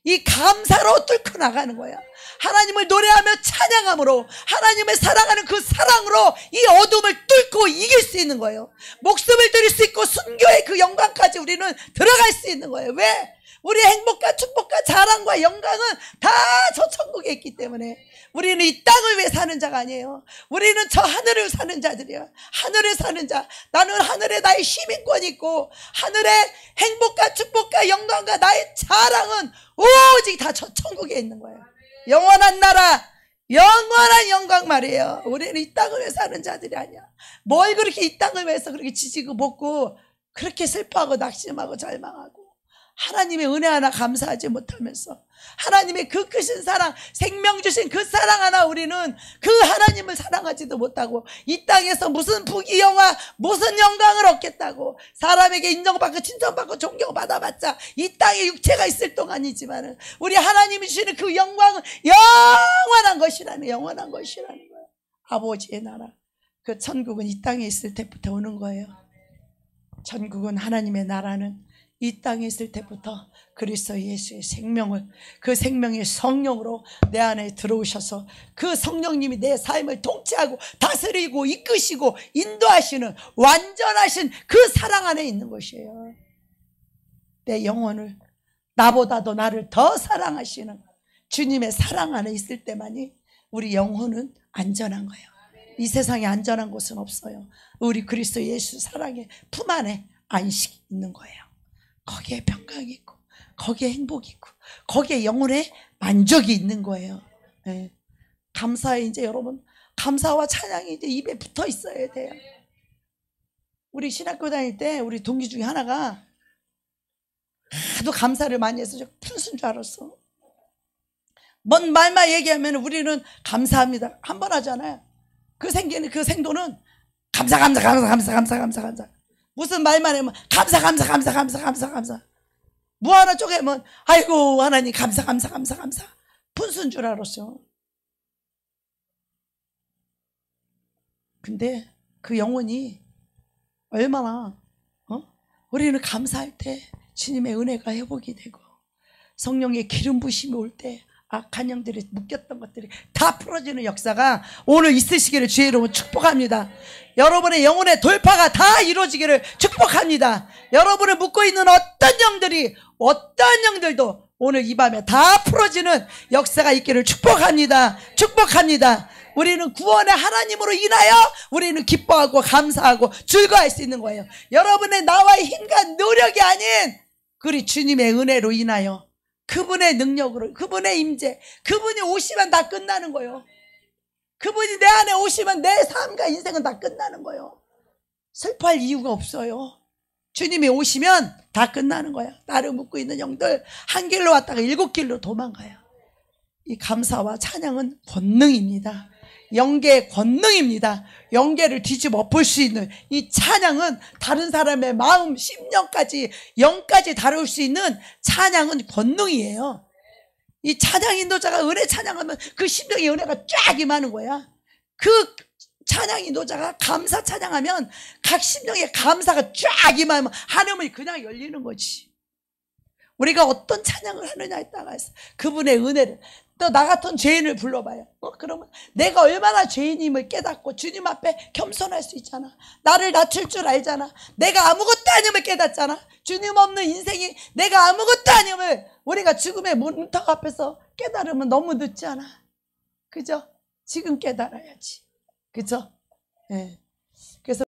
이 감사로 뚫고 나가는 거야. 하나님을 노래하며 찬양함으로, 하나님을 사랑하는 그 사랑으로 이 어둠을 뚫고 이길 수 있는 거예요. 목숨을 드릴 수 있고 순교의 그 영광까지 우리는 들어갈 수 있는 거예요. 왜? 우리의 행복과 축복과 자랑과 영광은 다 저 천국에 있기 때문에. 우리는 이 땅을 위해 사는 자가 아니에요. 우리는 저 하늘을 사는 자들이에요. 하늘에 사는 자. 나는 하늘에 나의 시민권이 있고, 하늘의 행복과 축복과 영광과 나의 자랑은 오직 다 저 천국에 있는 거예요. 영원한 나라, 영원한 영광 말이에요. 우리는 이 땅을 위해 사는 자들이 아니야. 뭘 그렇게 이 땅을 위해서 그렇게 지지고 볶고 그렇게 슬퍼하고 낙심하고 절망하고 하나님의 은혜 하나 감사하지 못하면서, 하나님의 그 크신 사랑, 생명 주신 그 사랑 하나 우리는 그 하나님을 사랑하지도 못하고, 이 땅에서 무슨 부귀영화, 무슨 영광을 얻겠다고 사람에게 인정받고 칭찬받고 존경받아봤자 이 땅에 육체가 있을 동안이지만은 우리 하나님이 주시는 그 영광은 영원한 것이라는, 영원한 것이라는 거예요. 아버지의 나라, 그 천국은 이 땅에 있을 때부터 오는 거예요. 천국은, 하나님의 나라는 이 땅에 있을 때부터 그리스도 예수의 생명을, 그 생명의 성령으로 내 안에 들어오셔서 그 성령님이 내 삶을 통치하고 다스리고 이끄시고 인도하시는 완전하신 그 사랑 안에 있는 것이에요. 내 영혼을, 나보다도 나를 더 사랑하시는 주님의 사랑 안에 있을 때만이 우리 영혼은 안전한 거예요. 이 세상에 안전한 곳은 없어요. 우리 그리스도 예수 사랑의 품 안에 안식이 있는 거예요. 거기에 평강이 있고, 거기에 행복이 있고, 거기에 영혼의 만족이 있는 거예요. 네. 감사에 이제 여러분, 감사와 찬양이 이제 입에 붙어 있어야 돼요. 우리 신학교 다닐 때 우리 동기 중에 하나가 하도 감사를 많이 해서 푼수인 줄 알았어. 뭔 말만 얘기하면 우리는 감사합니다 한 번 하잖아요. 그 생도는 감사. 무슨 말만 하면 감사. 뭐 하나 쪼개면 아이고 하나님 감사. 푼수인 줄 알았어. 근데 그 영혼이 얼마나 우리는 감사할 때 주님의 은혜가 회복이 되고, 성령의 기름 부심이 올 때 악한 영들이 묶였던 것들이 다 풀어지는 역사가 오늘 있으시기를 주의 이름으로 축복합니다. 여러분의 영혼의 돌파가 다 이루어지기를 축복합니다. 여러분을 묶고 있는 어떤 영들도 오늘 이 밤에 다 풀어지는 역사가 있기를 축복합니다. 우리는 구원의 하나님으로 인하여 우리는 기뻐하고 감사하고 즐거워할 수 있는 거예요. 여러분의 나와의 힘과 노력이 아닌 우리 주님의 은혜로 인하여, 그분의 능력으로, 그분의 임재, 그분이 오시면 다 끝나는 거예요. 그분이 내 안에 오시면 내 삶과 인생은 다 끝나는 거예요. 슬퍼할 이유가 없어요. 주님이 오시면 다 끝나는 거야. 나를 묶고 있는 영들 한 길로 왔다가 7길로 도망가요. 이 감사와 찬양은 권능입니다. 영계의 권능입니다. 영계를 뒤집어 엎을 수 있는 이 찬양은 다른 사람의 마음, 심령까지, 영까지 다룰 수 있는 찬양은 권능이에요. 이 찬양 인도자가 은혜 찬양하면 그 심령의 은혜가 쫙 임하는 거야. 그 찬양 인도자가 감사 찬양하면 각 심령의 감사가 쫙 임하면 하늘문이 그냥 열리는 거지. 우리가 어떤 찬양을 하느냐에 따라서 그분의 은혜를, 또 나 같은 죄인을 불러봐요. 그러면 내가 얼마나 죄인임을 깨닫고 주님 앞에 겸손할 수 있잖아. 나를 낮출 줄 알잖아. 내가 아무것도 아님을 깨닫잖아. 주님 없는 인생이 내가 아무것도 아님을 우리가 죽음의 문턱 앞에서 깨달으면 너무 늦지 않아. 그죠? 지금 깨달아야지. 그죠? 예. 그래서